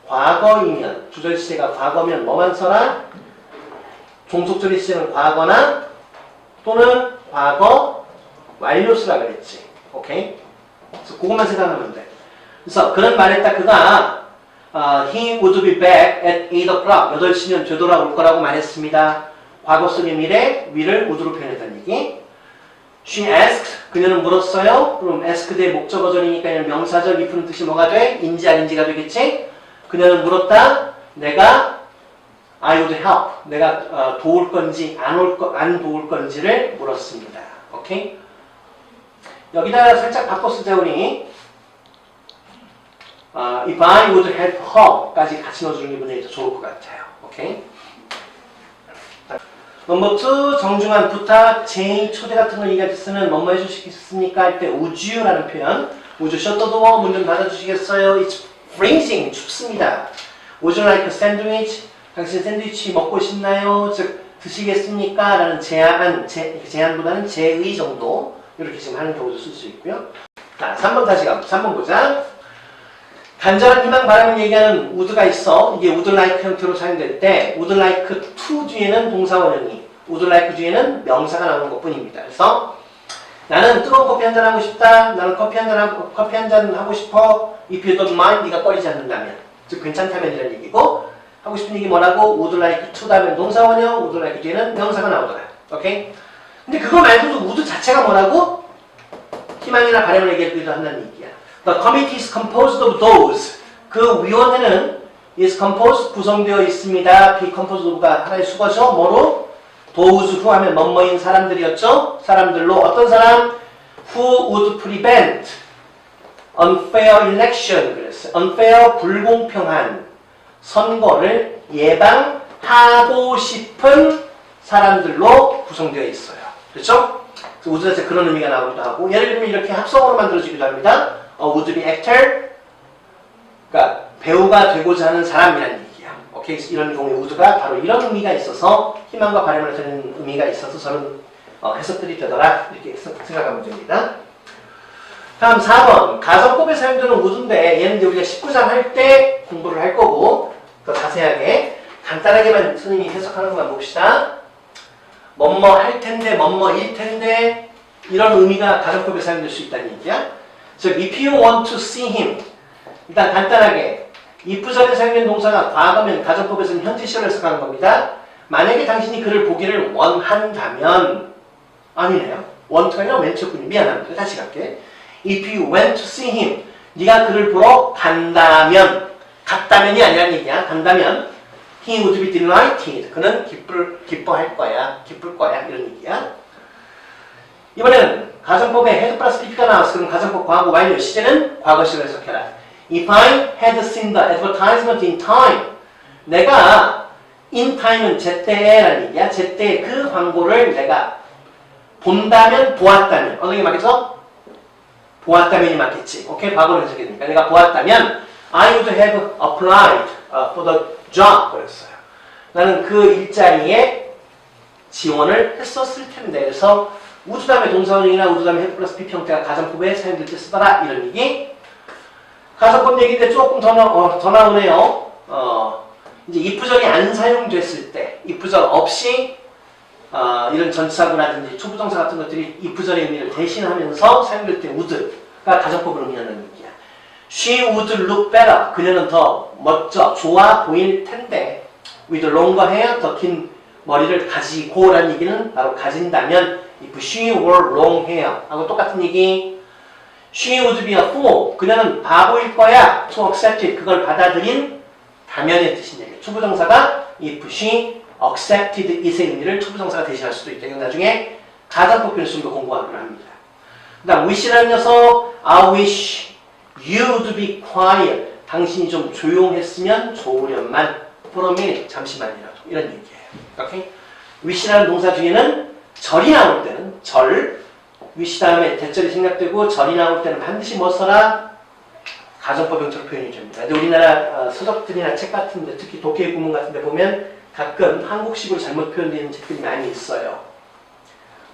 과거이면, 주절 시제가 과거면 뭐만 써라? 종속절의 시제는 과거나 또는 과거 완료수라 그랬지. 오케이? 그래서 그것만 생각하면 돼. 그래서 그런 말했다. 그가 he would be back at 8 o'clock. 8시면 되돌아올 거라고 말했습니다. 과거 속의 미래, will을 would로 표현했다는 얘기. She asked. 그녀는 물었어요. 그럼 ask드의 목적어절이니까 명사절 if는 뜻이 뭐가 돼? 인지 아닌지가 되겠지? 그녀는 물었다. 내가 I would help. 내가 도울 건지 안 도울 건지를 물었습니다. 오케이? 여기다가 살짝 바꿔 쓰자 우리. If I would help her까지 같이 넣어주는 게 분명히 더 좋을 것 같아요. 오케이? 넘버 2, 정중한 부탁, 제의, 초대 같은 걸 얘기할 때 쓰는 뭐뭐 해주시겠습니까? 할 때 would you라는 표현. would you shut the door? 문 좀 닫아주시겠어요? It's freezing. 춥습니다. Would you like a sandwich? 당신 샌드위치 먹고 싶나요? 즉, 드시겠습니까? 라는 제안보다는 제의 정도. 이렇게 지금 하는 경우도 쓸 수 있고요. 자, 3번 다시 가고 3번 보자. 간절한 희망 바람을 얘기하는 would가 있어. 이게 would like 형태로 사용될 때 would like to 뒤에는 동사원형이 would like 뒤에는 명사가 나오는 것 뿐입니다. 그래서 나는 뜨거운 커피 한잔 하고 싶다. 나는 커피 한잔 하고 싶어. If you don't mind, 네가 꺼리지 않는다면. 즉 괜찮다면 이런 얘기고 하고 싶은 얘기 뭐라고? would like to 다음에 동사원형, would like 뒤에는 명사가 나오더라. 오케이? 근데 그거 말고도 would 자체가 뭐라고? 희망이나 바람을 얘기하기도 한다는 얘기야. The committee is composed of those. 그 위원회는 is composed 구성되어 있습니다. be composed of가 하나의 수거죠. 뭐로? those who 하면 뭐뭐인 사람들이었죠. 사람들로 어떤 사람? Who would prevent unfair election. 그랬어요. unfair 불공평한 선거를 예방하고 싶은 사람들로 구성되어 있어요. 그렇죠? would 자체 그런 의미가 나오기도 하고 예를 들면 이렇게 합성어로 만들어지기도 합니다. would be actor 그러니까 배우가 되고자 하는 사람이라는 얘기야. 오케이? 이런 경우에 would가 바로 이런 의미가 있어서 희망과 바람을 드는 의미가 있어서 저는 해석들이 되더라 이렇게 생각하면 됩니다. 다음 4번 가정법에 사용되는 would인데 얘는 이제 우리가 19장 할 때 공부를 할 거고 더 자세하게 간단하게만 선생님이 해석하는 것만 봅시다. 뭐뭐 할 텐데, 뭐뭐일 텐데 이런 의미가 가정법에 사용될 수 있다는 얘기야. 즉, if you want to see him 일단 간단하게 if 전에 사용된 동사가 과거면 가정법에서는 현재 시를 해석하는 겁니다. 만약에 당신이 그를 보기를 원한다면 아니네요. want가 아니라 went였군요. 미안합니다. 다시 갈게. if you went to see him 네가 그를 보러 간다면 갔다면이 아니라는 얘기야. 간다면 he would be delighted. 그는 기뻐할 거야. 기쁠 거야. 이런 얘기야. 이번에는 가정법에 had 플러스 pp가 나왔어. 그럼 가정법 과거 완료. 시제는 과거식으로 해석해라. If I had seen the advertisement in time. 내가 in time은 제때라는 얘기야. 제때 그 광고를 내가 본다면 보았다면. 어느 게 맞겠어? 보았다면이 맞겠지. 오케이? 과거를 해석해야 되니까. 내가 보았다면 I would have applied for the job. 그랬어요. 나는 그 일자리에 지원을 했었을 텐데. 그래서 would 다음에 동사원형이나 would 다음에 have 플러스 PP 형태가 가정법에 사용될 때 쓰더라. 이런 얘기. 가정법 얘기인데 조금 더 나오네요. 이제 if절이 안 사용됐을 때, if절 없이 이런 전치사구라든지 초부정사 같은 것들이 if절의 의미를 대신하면서 사용될 때 would가 가정법을 의미하는 얘기야. She would look better. 그녀는 더 멋져, 좋아 보일 텐데. with longer hair, 더 긴 머리를 가지고라는 얘기는 바로 가진다면 if she were long hair 하고 똑같은 얘기. She would be a fool. 그녀는 바보일 거야. to accept it. 그걸 받아들인 다면의 뜻인 얘기야. 초부정사가 if she accepted it의 의미를 초부정사가 대신할 수도 있다. 이건 나중에 가정법 변수도 공부하기로 합니다. 그 다음 wish라는 녀석 I wish you would be quiet. 당신이 좀 조용했으면 좋으련만 for a minute. 잠시만이라도. 이런 얘기예요. 오케이? wish라는 동사 뒤에는 절이 나올 때는 절 wish 다음에 대절이 생략되고 절이 나올 때는 반드시 뭐 써라? 가정법 형태로 표현이 됩니다. 근데 우리나라 서적들이나 책 같은데 특히 독해 구문 같은데 보면 가끔 한국식으로 잘못 표현되는 책들이 많이 있어요.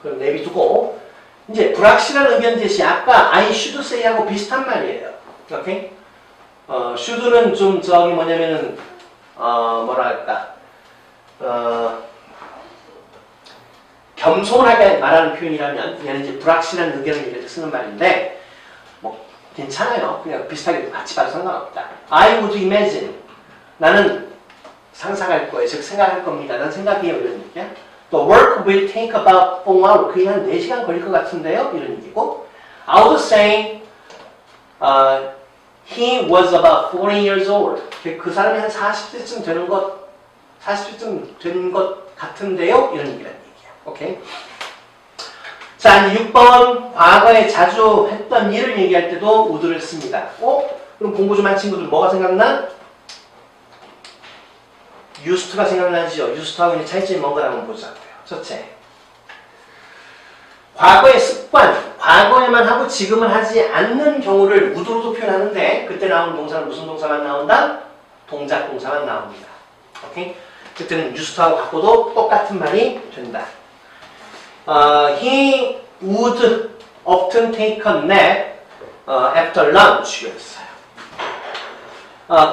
그럼 내비두고 이제 불확실한 의견 제시 아까 I should say하고 비슷한 말이에요. 오케이? should는 좀 저기 뭐냐면은 뭐랄까 겸손하게 말하는 표현이라면 얘는 이제 불확실한 의견을 얘기할 때 쓰는 말인데 뭐 괜찮아요. 그냥 비슷하게 같이 봐도 상관없다. I would imagine 나는 상상할 거예요. 즉 생각할 겁니다. 난 생각해요. 이런 얘기야. 또 work will take about 4 hours. 그게 한 4시간 걸릴 것 같은데요. 이런 얘기고 I would say he was about 40 years old. 그 사람이 한 40세쯤 되는 것 40세쯤 된 것 같은데요. 이런 얘기라는 얘기야. 오케이? 자, 이제 6번 과거에 자주 했던 일을 얘기할 때도 would를 씁니다. 그럼 공부 좀 한 친구들 뭐가 생각나? used to가 생각나죠? used to하고 이제 차이점이 뭔가 한번 보자고요. 첫째, 과거의 습관, 과거에만 하고 지금은 하지 않는 경우를 would로도 표현하는데 그때 나오는 동사는 무슨 동사만 나온다? 동작 동사만 나옵니다. 오케이? 그때는 used to하고 갖고도 똑같은 말이 된다. He would often take a nap after lunch. 였어요.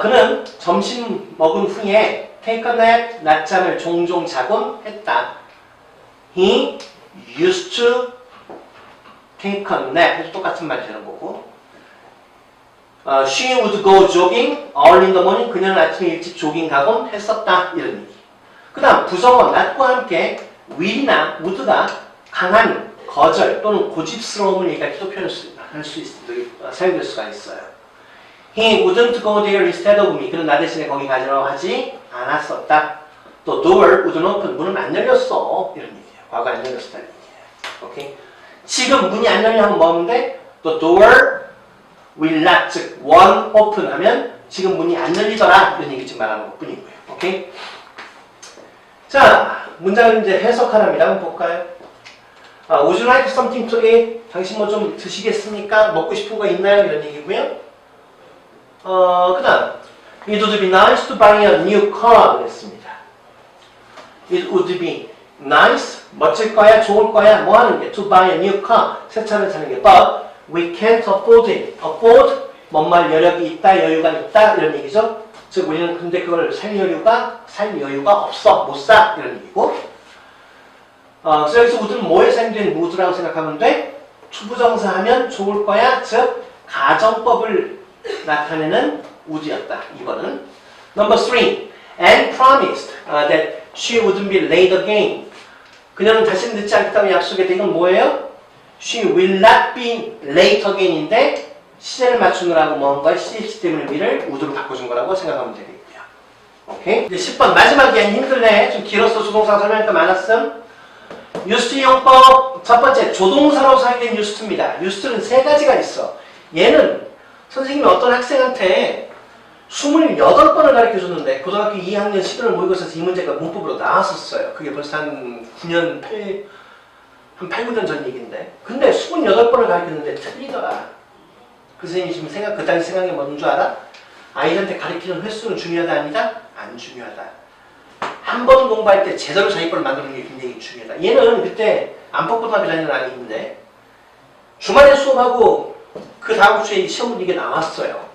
그는 점심 먹은 후에 take a nap, 낮잠을 종종 자곤 했다. He used to take a nap. 해서 똑같은 말이 되는 거고. She would go jogging early in the morning. 그녀는 아침에 일찍 조깅 가곤 했었다. 이런 얘기. 그 다음 부정어 not과 함께 will이나 would가 강한 거절 또는 고집스러움을 얘기하기도 표현할 수 있습니다. 사용될 수가 있어요. He wouldn't go there instead of me. 그는 나 대신에 거기 가려고 하지 않았었다. 또 door wouldn't open. 문은 안 열렸어. 이런 얘기예요. 과거 안 열렸었다는 얘기예요. 오케이? 지금 문이 안 열려 하면 뭐하는데? The door will not, 즉 won't open 하면 지금 문이 안 열리더라. 이런 얘기 지금 말하는 것 뿐이고요. 오케이? 자, 문장을 이제 해석하랍니다. 한번 볼까요? Would you like something to eat? 당신 뭐 좀 드시겠습니까? 먹고 싶은 거 있나요? 이런 얘기고요. 그 다음 It would be nice to buy a new car 그랬습니다. It would be nice, 멋질 거야, 좋을 거야, 뭐 하는 게 to buy a new car, 새 차를 사는 게 but we can't afford it. afford, 뭔말 여력이 있다, 여유가 있다 이런 얘기죠. 즉 우리는 근데 그걸 살 여유가 없어, 못 사 이런 얘기고 그래서 여기서 would는 뭐에 사용된 would라고 생각하면 돼? 투부정사 하면 좋을 거야, 즉 가정법을 나타내는 would였다. 이거는 Number 3. Anne promised that she wouldn't be late again. 그녀는 다시는 늦지 않겠다고 약속했다. 이건 뭐예요? She will not be late again인데 시제를 맞추느라고 뭔가 CH 때문에 위를 would로 바꿔준 거라고 생각하면 되겠고요. 오케이? 이제 10번 마지막이야. 힘들네. 좀 길었어. 조동사 설명할 많았음. used 용법 첫 번째 조동사로 사용된 used입니다. used는 세 가지가 있어. 얘는 선생님이 어떤 학생한테 28번을 가르쳐줬는데 고등학교 2학년 11월 모의고사에서 이 문제가 문법으로 나왔었어요. 그게 벌써 한 9년, 한 8, 9년 전 얘기인데 근데 28번을 가르쳤는데 틀리더라. 그 선생님이 지금 그 당시 생각이 뭔 줄 알아? 아이한테 가르치는 횟수는 중요하다 아니다? 안 중요하다. 한 번 공부할 때 제대로 자기 거를 만드는 게 굉장히 중요하다. 얘는 그때 안팎고등학교라는 아이인데 주말에 수업하고 그 다음 주에 시험 문제 이게 나왔어요.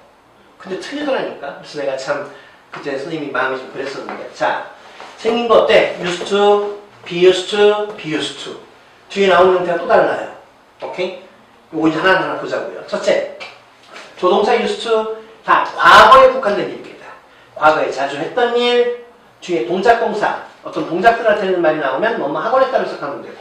근데 틀리더라니까. 그래서 내가 참 그때 선생님이 마음이 좀 그랬었는데 자, 생긴 거 어때? used to, be used to, be used to 뒤에 나오는 형태가 또 달라요. 오케이? 요거 이제 하나하나 보자고요. 첫째, 조동사 used to 다 과거에 국한된 일입니다. 과거에 자주 했던 일, 뒤에 동작동사 어떤 동작들 나타내는 말이 나오면 뭐뭐 학원에 따라 해석하면 되고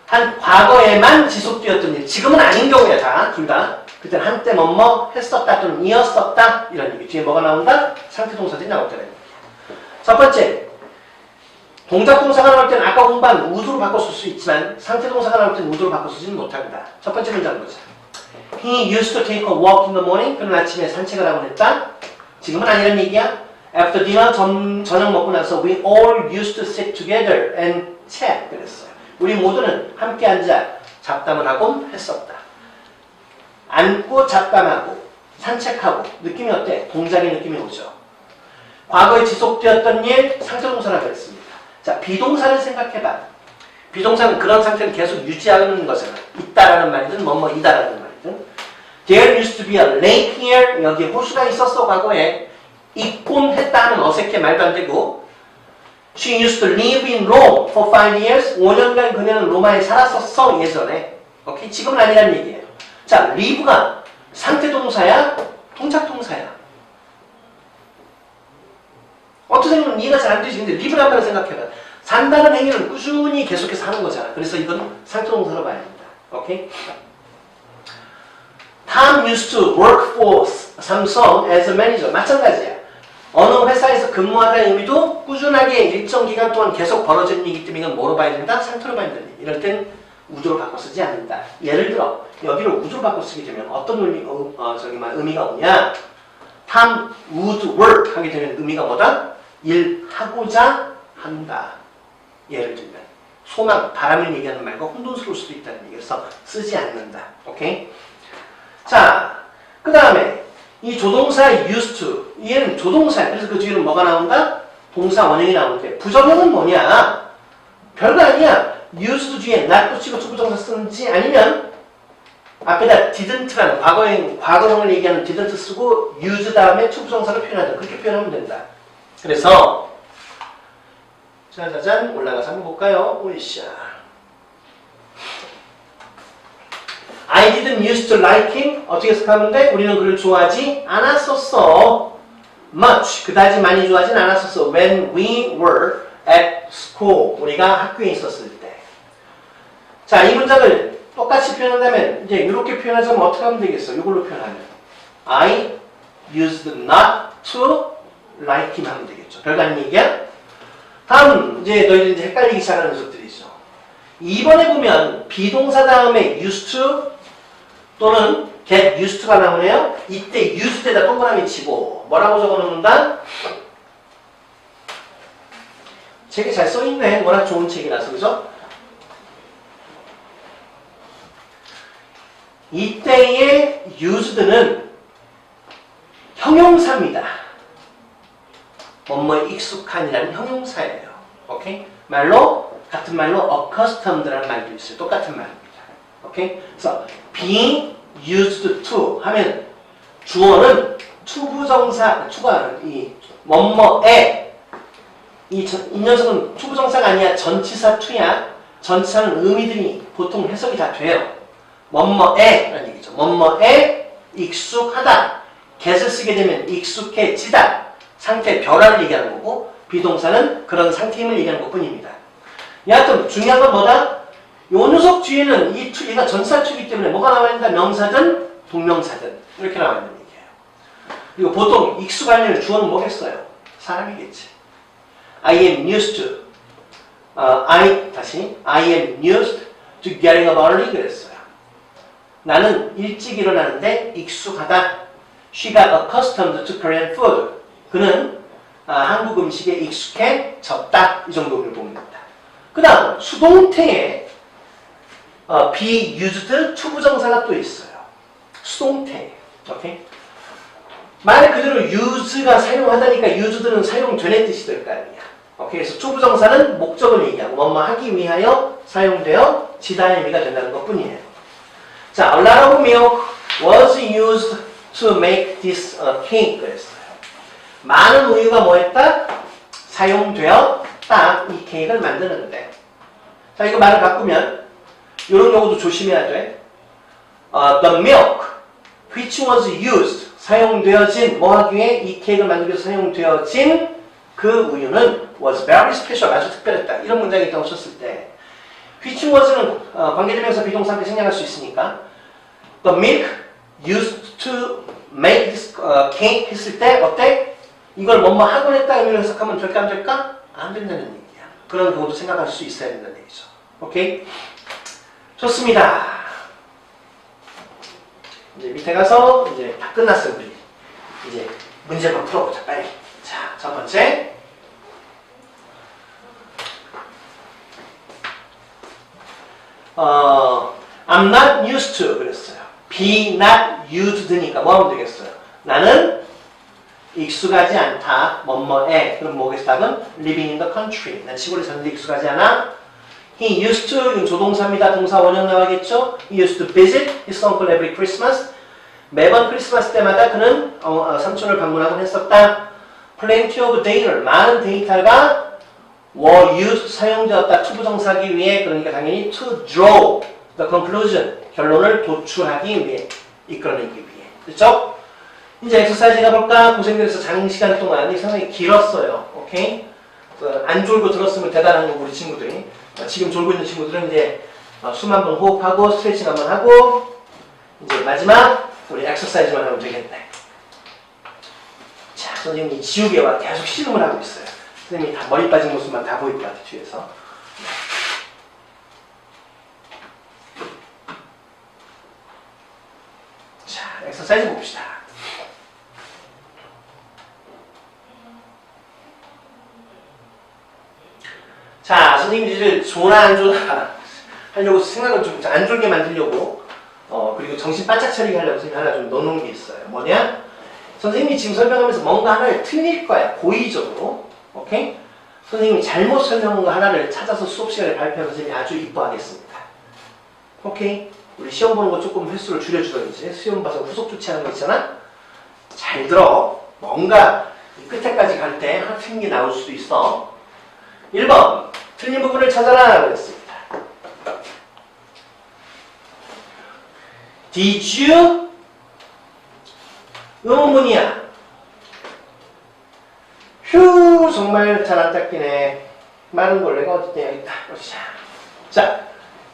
한 과거에만 지속되었던 일, 지금은 아닌 경우야 다, 둘 다. 그때는 한때 뭐뭐 했었다 또는 이었었다 이런 얘기. 뒤에 뭐가 나온다? 상태동사들이 나올 때는. 첫 번째, 동작동사가 나올 때는 아까 공부한 would로 바꿔 쓸 수 있지만 상태동사가 나올 때는 would로 바꿔 쓰지는 못합니다. 첫 번째 문장 보자. He used to take a walk in the morning. 그는 아침에 산책을 하곤 했다. 지금은 아니란 얘기야. After dinner, 저녁 먹고 나서 we all used to sit together and chat. 그랬어요. 우리 모두는 함께 앉아 잡담을 하곤 했었다. 앉고 잡담하고 산책하고 느낌이 어때? 동작의 느낌이 오죠. 과거에 지속되었던 일 상태동사라고 했습니다. 자, 비동사를 생각해봐. 비동사는 그런 상태를 계속 유지하는 거잖아. 있다라는 말이든 뭐뭐이다라는 말이든. There used to be a lake here. 여기에 호수가 있었어 과거에. 있곤 했다 하면 어색해 말도 안 되고 She used to live in Rome for 5 years. 5년간 그녀는 로마에 살았었어 예전에. 오케이? 지금은 아니란 얘기예요. 자, live가 상태동사야? 동작동사야? 어떤 생각은 이해가 잘 안 되지. 근데 live란 말을 생각해봐. 산다는 행위는 꾸준히 계속해서 하는 거잖아. 그래서 이건 상태동사로 봐야 합니다. 오케이? Tom used to work for Samsung as a manager. 마찬가지야. 어느 회사에서 근무하다는 의미도 꾸준하게 일정 기간 동안 계속 벌어지는 일이기 때문에 이건 뭐로 봐야 된다? 상태로 봐야 된다. 이럴 땐 would로 바꿔 쓰지 않는다. 예를 들어 여기를 would로 바꿔 쓰게 되면 어떤 의미가 오냐? Tom would work 하게 되면 의미가 뭐다? 일하고자 한다. 예를 들면 소망, 바람을 얘기하는 말과 혼돈스러울 수도 있다는 얘기에서 쓰지 않는다. 오케이? 자, 그 다음에 이 조동사 used to 얘는 조동사야. 그래서 그 뒤에는 뭐가 나온다? 동사 원형이 나오는데 부정형은 뭐냐? 별거 아니야. used 뒤에 not 붙이고 투부정사 쓰는지 아니면 앞에다 didn't라는 과거형을 얘기하는 didn't 쓰고 use 다음에 투부정사를 표현하자. 그렇게 표현하면 된다. 그래서 짜자잔 올라가서 한번 볼까요? 오이샤. I I didn't used to like him. 어떻게 해석하면 돼? 우리는 그를 좋아하지 않았었어. much. 그다지 많이 좋아하진 않았었어. When we were at school. 우리가 학교에 있었을 때. 자, 이 문장을 똑같이 표현한다면 이제 이렇게 표현하자면 어떻게 하면 되겠어? 이걸로 표현하면 I used not to like him 하면 되겠죠. 별거 아닌 얘기야? 다음 이제 너희들 이제 헷갈리기 시작하는 녀석들이죠. 2번에 보면 비동사 다음에 used to 또는 get used to가 나오네요. 이때 used에다 동그라미 치고 뭐라고 적어놓는다? 책에 잘 써있네. 워낙 좋은 책이라서 그죠? 이때의 used는 형용사입니다. 뭐뭐에 익숙한이라는 형용사예요. 오케이? 말로 같은 말로 accustomed라는 말도 있어요. 똑같은 말입니다. 오케이? 그래서 being used to 하면 주어는 투부정사, 투가 이 뭐뭐에 이 녀석은 투부정사가 아니야. 전치사 투야. 전치사는 의미들이 보통 해석이 다 돼요. 뭐뭐에 라는 얘기죠. 뭐뭐에 익숙하다. get을 쓰게 되면 익숙해지다. 상태 변화를 얘기하는 거고 비동사는 그런 상태임을 얘기하는 것 뿐입니다. 여하튼 중요한 건 뭐다? 요 녀석 뒤에는 이 투, 얘가 전치사 투이기 때문에 뭐가 나와 있는다? 명사든 동명사든 이렇게 나와 있는 얘기예요. 그리고 보통 익숙한 주어는 뭐겠어요? 사람이겠지. I am used to I am used to getting up early 그랬어요. 나는 일찍 일어나는데 익숙하다. She got accustomed to Korean food. 그는 한국 음식에 익숙해졌다. 이 정도를 봅니다. 그 다음 수동태에 be used 투부정사가 또 있어요. 수동태. 오케이? 말 그대로 use가 사용하다니까 used는 사용되는 뜻이 될 거 아니야. 오케이? 그래서 투부정사는 목적을 얘기하고 뭐뭐 하기 위하여 사용되어 지다의 의미가 된다는 것 뿐이에요. 자, a lot of milk was used to make this cake 그랬어요. 많은 우유가 뭐했다? 사용되었다. 이 케이크를 만드는데. 자, 이거 말을 바꾸면 이런 경우도 조심해야 돼. The milk which was used 사용되어진 뭐 하기 위해 이 케이크를 만들기 위해서 사용되어진 그 우유는 was very special 아주 특별했다. 이런 문장이 있다고 쳤을 때 which was는 관계대명사 비동사한테 생략할 수 있으니까 the milk used to make this cake 했을 때 어때? 이걸 뭐뭐 하곤 했다 의미로 해석하면 될까 안 될까? 안 된다는 얘기야. 그런 경우도 생각할 수 있어야 된다는 얘기죠. 오케이? 좋습니다. 이제 밑에 가서 이제 다 끝났어요. 우리. 이제 문제만 풀어보자. 빨리. 자, 첫 번째. I'm not used to 그랬어요. be not used니까 뭐 하면 되겠어요? 나는 익숙하지 않다. 뭐뭐에. 그럼 뭐겠어? 답은 living in the country. 난 시골에 사는데 익숙하지 않아. He used to 이건 조동사입니다. 동사 원형 나와겠죠? He used to visit his uncle every Christmas. 매번 크리스마스 때마다 그는 삼촌을 방문하곤 했었다. Plenty of data. 많은 데이터가 were used 사용되었다. 투부정사하기 위해 그러니까 당연히 to draw the conclusion. 결론을 도출하기 위해 이끌어내기 위해. 그렇죠? 이제 엑서사이즈 가볼까? 고생들어서 장시간 동안 이 상당히 길었어요. 오케이? 안 졸고 들었으면 대단한 거고 우리 친구들이. 지금 졸고 있는 친구들은 이제 숨 한번 호흡하고 스트레칭 한번 하고 이제 마지막 우리 엑서사이즈만 하면 되겠네. 자, 선생님이 지우개와 계속 씨름을 하고 있어요. 선생님이 다 머리 빠진 모습만 다 보일 것 같아 뒤에서. 자, 엑서사이즈 봅시다. 자, 선생님들을 좋나 안 좋나 하려고 생각을 좀 안 졸게 만들려고 그리고 정신 바짝 차리게 하려고 선생님이 하나 좀 넣어놓은 게 있어요. 뭐냐? 선생님이 지금 설명하면서 뭔가 하나를 틀릴 거야. 고의적으로. 오케이? 선생님이 잘못 설명한 거 하나를 찾아서 수업 시간에 발표하면 선생님이 아주 이뻐하겠습니다. 오케이? 우리 시험 보는 거 조금 횟수를 줄여주던지 시험 봐서 후속 조치하는 거 있잖아? 잘 들어. 뭔가 끝에까지 갈 때 하나 틀린 게 나올 수도 있어. 1번 틀린 부분을 찾아라 그랬습니다. Did you? 의문문이야. 휴, 정말 잘 안 닦이네. 마른 걸레가 어디 있냐? 있다. 보시자. 자,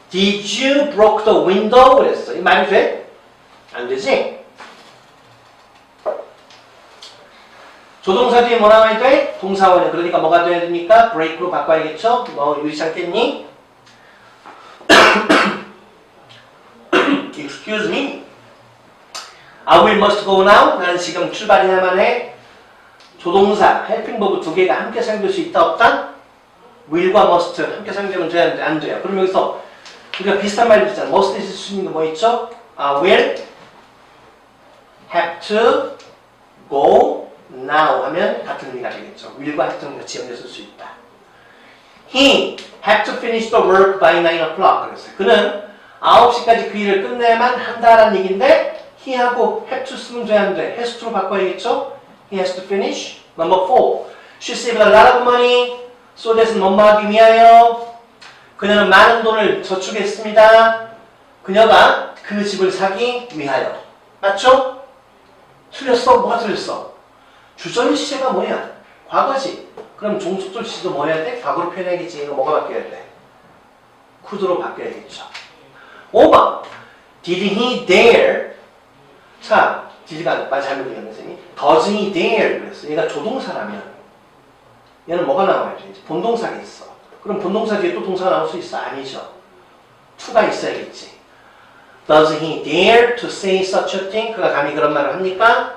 Did you broke the window? 그랬어. 이 말이 돼? 안 되지? 조동사 뒤에 뭐 나와야 돼? 동사원이야. 그러니까 뭐가 돼야 됩니까? break로 바꿔야겠죠? 너 유의치 않겠니? Excuse me. I will must go now. 나는 지금 출발해야만 해. 조동사, helping verb 두 개가 함께 사용될 수 있다 없다? will과 must 함께 사용되면 돼야 안 돼요. 그럼 여기서 우리가 비슷한 말이 있잖아. must 있을 수 있는 거 뭐 있죠? will have to go now 하면 같은 의미가 되겠죠. will과 have 같이 연결될 수 있다. He had to finish the work by 9 o'clock. 그랬어요. 그는 9시까지 그 일을 끝내야만 한다라는 얘기인데 he하고 have to 쓰면 돼야 안 돼. has to로 바꿔야겠죠? He has to finish. Number 4. She saved a lot of money so that은 엄마하기 위하여. 그녀는 많은 돈을 저축했습니다. 그녀가 그 집을 사기 위하여. 맞죠? 틀렸어? 뭐가 틀렸어? 주절 시제가 뭐야? 과거지. 그럼 종속절 시제도 뭐 해야 돼? 과거로 표현해야겠지. 이거 뭐가 바뀌어야 돼? could로 바뀌어야겠죠. 5번. Did he dare? 자, did가 잘못 얘기한 선생님이 does he dare 그랬어. 얘가 조동사라면 얘는 뭐가 나와야 돼? 본동사가 있어. 그럼 본동사 뒤에 또 동사가 나올 수 있어? 아니죠. to가 있어야겠지. Does he dare to say such a thing? 그가 감히 그런 말을 합니까?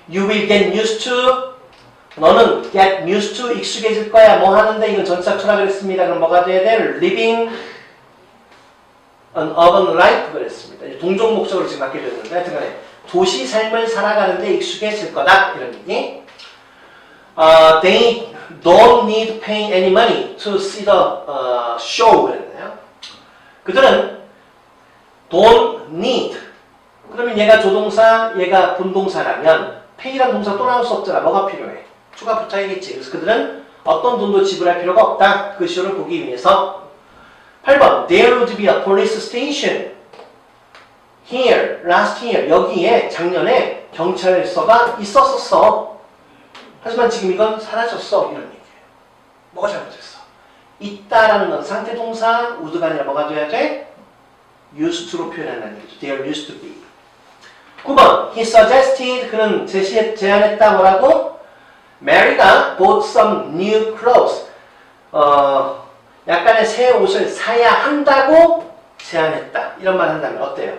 You will get used to. 너는 get used to 익숙해질 거야. 뭐 하는데 이건 전치사 투라 그랬습니다. 그럼 뭐가 돼야 돼? Living an urban life 그랬습니다. 동종 목적으로 지금 바뀌어졌는데 하여튼간에 도시 삶을 살아가는데 익숙해질 거다 이런 얘기. They don't need to pay any money to see the show 그랬나요? 그들은 don't need. 그러면 얘가 조동사, 얘가 본동사라면 pay란 동사 또 나올 수 없잖아. 뭐가 필요해? 추가 붙어야겠지. 그래서 그들은 어떤 돈도 지불할 필요가 없다. 그 쇼를 보기 위해서. 8번. There would be a police station here, last year. 여기에 작년에 경찰서가 있었었어. 하지만 지금 이건 사라졌어. 이런 얘기예요. 뭐가 잘못됐어? 있다라는 건 상태 동사, would가 아니라 뭐가 돼야 돼? used to로 표현한다는 얘기죠. There used to be. 9번. He suggested. 그는 제안했다. 뭐라고? Mary가 bought some new clothes. 약간의 새 옷을 사야 한다고 제안했다. 이런 말 한다면 어때요?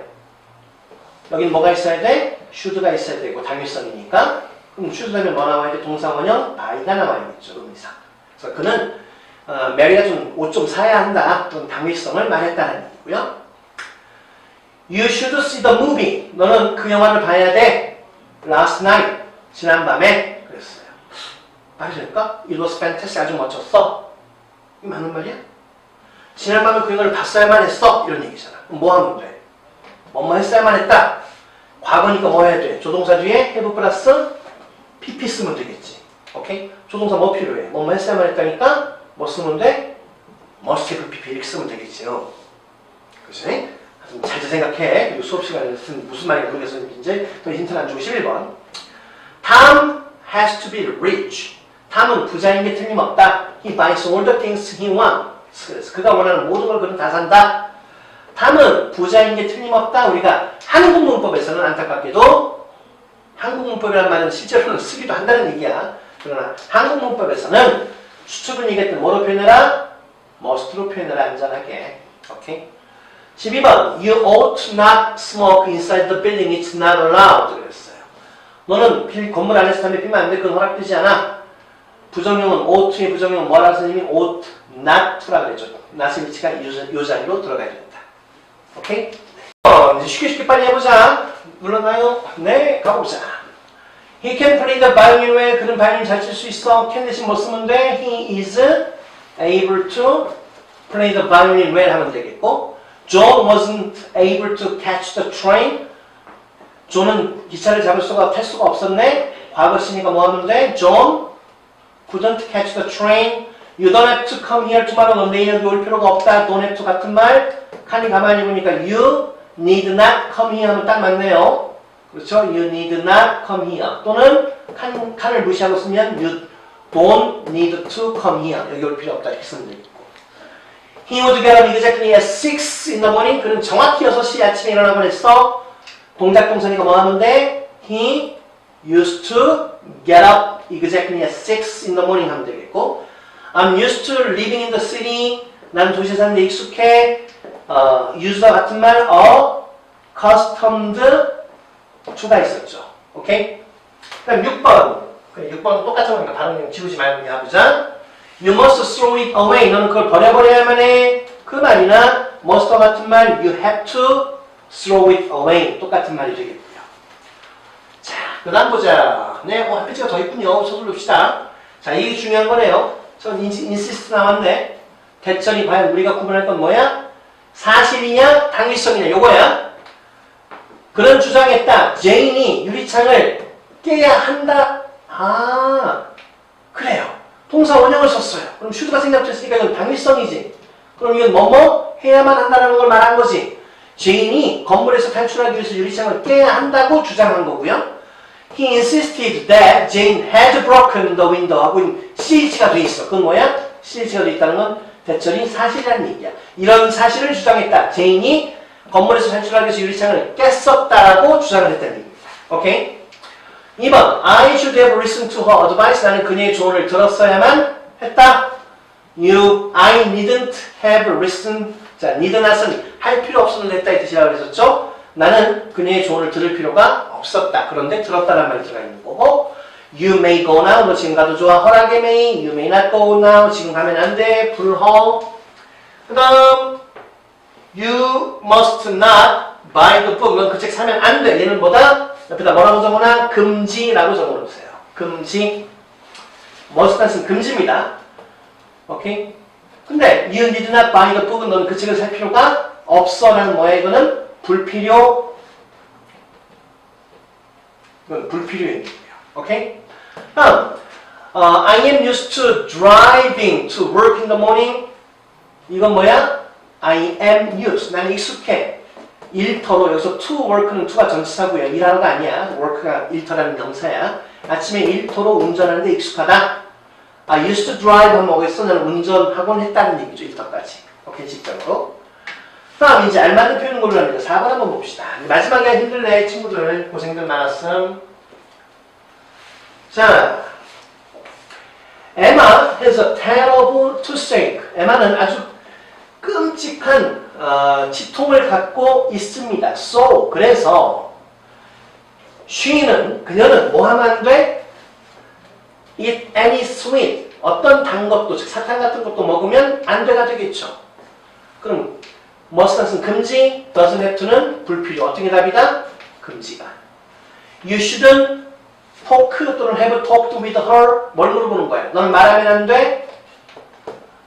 여긴 뭐가 있어야 돼? should가 있어야 되고 당위성이니까. 그럼 should 하면 뭐 나와야 돼? 동사원형 by가 나와야겠죠. 의미상. 그래서 그는 메리가 좀 옷 좀 사야 한다. 그런 당위성을 말했다는 얘기고요. You should see the movie. 너는 그 영화를 봐야 돼. Last night. 지난밤에. 그랬어요. 말이 될까? It was fantastic. 아주 멋졌어. 이게 맞는 말이야? 지난밤에 그 영화를 봤어야만 했어. 이런 얘기잖아. 그럼 뭐 하면 돼? 뭐뭐 했어야만 했다. 과거니까 뭐 해야 돼? 조동사 뒤에 have 플러스 pp 쓰면 되겠지. 오케이? 조동사 뭐 필요해? 뭐뭐 했어야만 했다니까 뭐 쓰면 돼? must have pp 이렇게 쓰면 되겠지요. 그치? 잘 생각해. 그리고 수업 시간에 무슨 말인가 모르겠어. 이제 더 힌트를 안 주고 11번. Tom has to be rich. 탐은 부자인 게 틀림없다. He buys all the things he wants. 그래서 그가 원하는 모든 걸 그는 다 산다. 탐은 부자인 게 틀림없다. 우리가 한국 문법에서는 안타깝게도 한국 문법이라는 말은 실제로는 쓰기도 한다는 얘기야. 그러나 한국 문법에서는 수축을 얘기했던 뭐로 표현해라? must로 표현해라. 안전하게. 오케이? 12번. You ought not smoke inside the building. It's not allowed. 그랬어요. 너는 건물 안에서 담배 피면 안 돼. 그건 허락되지 않아. 부정형은 ought의 부정형은 뭐라 선생님이 ought not to라 그랬죠. not의 위치가 요 자리로 들어가야 된다. 오케이? 이제 쉽게 빨리 해보자. 물러나요? 네, 가보자. He can play the violin well. 그는 바이올린 잘 칠 수 있어. can 대신 뭐 쓰면 돼? He is able to play the violin well 하면 되겠고. John wasn't able to catch the train. 존은 기차를 탈 수가 없었네. 과거시니까 뭐 하면 돼? John couldn't catch the train. You don't have to come here tomorrow. 넌 내일 여기 올 필요가 없다. Don't have to 같은 말. 칸이 가만히 보니까 you need not come here 하면 딱 맞네요. 그렇죠? You need not come here. 또는 can을 무시하고 쓰면 you don't need to come here. 여기 올 필요 없다. 이렇게 쓰면 되겠고. He would get up exactly at 6 in the morning. 그는 정확히 6시 아침에 일어나곤 했어. 동작 동사니까 뭐 하면 돼? He used to get up exactly at 6 in the morning 하면 되겠고. I'm used to living in the city. 난 도시에 사는데 익숙해. use와 같은 말 accustomed to가 있었죠. 오케이? 그다음 6번. 6번 똑같은 거니까 발음 지우지 말고 그냥 해보자. You must throw it away. 너는 그걸 버려버려야만 해. 그 말이나 must와 같은 말 you have to throw it away. 똑같은 말이 되겠고요. 자, 그 다음 보자. 네, 한 페이지가 더 있군요. 서두릅시다. 자, 이게 중요한 거네요. 전 insist 나왔네. 대철이 과연 우리가 구분할 건 뭐야? 사실이냐 당위성이냐 요거야. 그런 주장했다. 제인이 유리창을 깨야 한다. 아, 그래요. 동사 원형을 썼어요. 그럼 should가 생략됐으니까 이건 당위성이지. 그럼 이건 뭐뭐 해야만 한다는 걸 말한 거지. 제인이 건물에서 탈출하기 위해서 유리창을 깨야 한다고 주장한 거고요. He insisted that Jane had broken the window 하고 CH가 돼 있어. 그건 뭐야? CH가 돼 있다는 건 대철이 사실이라는 얘기야. 이런 사실을 주장했다. 제인이 건물에서 탈출하기 위해서 유리창을 깼었다라고 주장을 했다는 얘기입니다. 오케이? 2번 I should have listened to her advice. 나는 그녀의 조언을 들었어야만 했다. I needn't have listened. 자, need not은 할 필요 없음을 했다 이 뜻이라고 그랬었죠. 나는 그녀의 조언을 들을 필요가 없었다. 그런데 들었다는 말이 들어가 있는 거고 You may go now. 너 지금 가도 좋아. 허락에 may. You may not go now. 지금 가면 안 돼. 불허. 그 다음 You must not buy the book. 넌 그 책 사면 안 돼. 얘는 뭐다? 옆에다 뭐라고 적어놔? 금지라고 적어놓으세요. 금지. must는 금지입니다. 오케이? 근데 you need not buy the book은 넌 그 책을 살 필요가 없어. 라는 뭐야? 이거는 불필요. 이건 불필요의 얘기예요. 오케이? I am used to driving to work in the morning. 이건 뭐야? I am used. 나는 익숙해. 일터로 여기서 to work는 to가 전치사고요. 일하러가 아니야. work가 일터라는 명사야. 아침에 일터로 운전하는데 익숙하다. I used to drive 하면 뭐겠어? 나는 운전하곤 했다는 얘기죠. 일터까지. 오케이, 직접으로. 다음 이제 알맞는 표현을 고르랍니다. 4번 한번 봅시다. 마지막에 힘들네 친구들. 고생들 많았음. 자, Emma has a terrible toothache. 에마는 아주 끔찍한 치통을 갖고 있습니다. So, 그래서 그녀는 뭐 하면 안 돼? Eat any sweet. 어떤 단 것도, 즉 사탕 같은 것도 먹으면 안 돼가 되겠죠. 그럼 must는 금지, doesn't have to는 불필요. 어떻게 답이다? 금지가. You shouldn't talk 또는 have talked with her. 뭘 물어보는 거야? 너는 말하면 안 돼?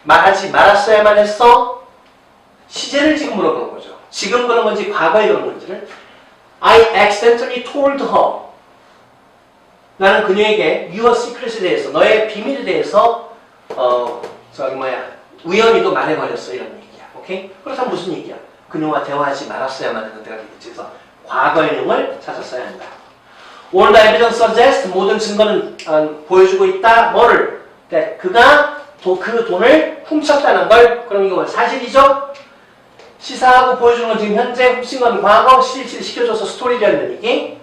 말하지 말았어야만 했어? 시제를 지금 물어보는 거죠. 지금 그런 건지 과거에 그런 건지를. I accidentally told her. 나는 그녀에게 your secret에 대해서, 너의 비밀에 대해서 우연히도 말해버렸어. 이런 얘기야. 오케이? 그렇다면 무슨 얘기야? 그녀와 대화하지 말았어야만 했는데 되겠지. 그래서 과거의 내용을 찾았어야 한다. All the evidence suggests. 모든 증거는 보여주고 있다. 뭐를? 그가 그 돈을 훔쳤다는 걸. 그럼 이거 사실이죠? 시사하고 보여주는 건 지금 현재, 훔친 건 과거, 실질 시켜줘서 스토리라는 얘기.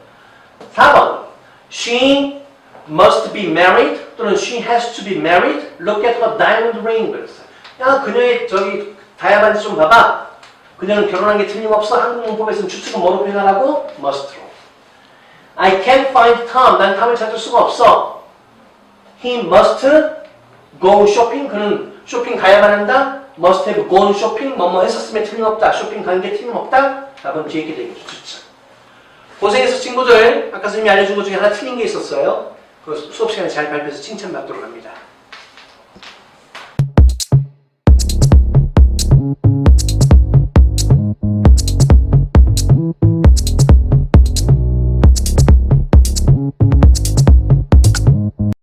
4번 She must be married 또는 she has to be married. Look at her diamond ring. 그랬어요. 야, 그녀의 저기 다이아반지 좀 봐봐. 그녀는 결혼한 게 틀림없어. 한국 문법에서는 주축은 뭐로 표현하라고? must로. I can't find Tom. 난 탐을 찾을 수가 없어. He must go shopping. 그는 쇼핑 가야만 한다. must have gone shopping. 뭐뭐 했었으면 틀림없다. 쇼핑 가는 게 틀림없다. 답은 뒤에 있게 되겠죠. 주축. 고생했어 친구들. 아까 선생님이 알려준 것 중에 하나 틀린 게 있었어요. 그 수업 시간에 잘 발표해서 칭찬받도록 합니다.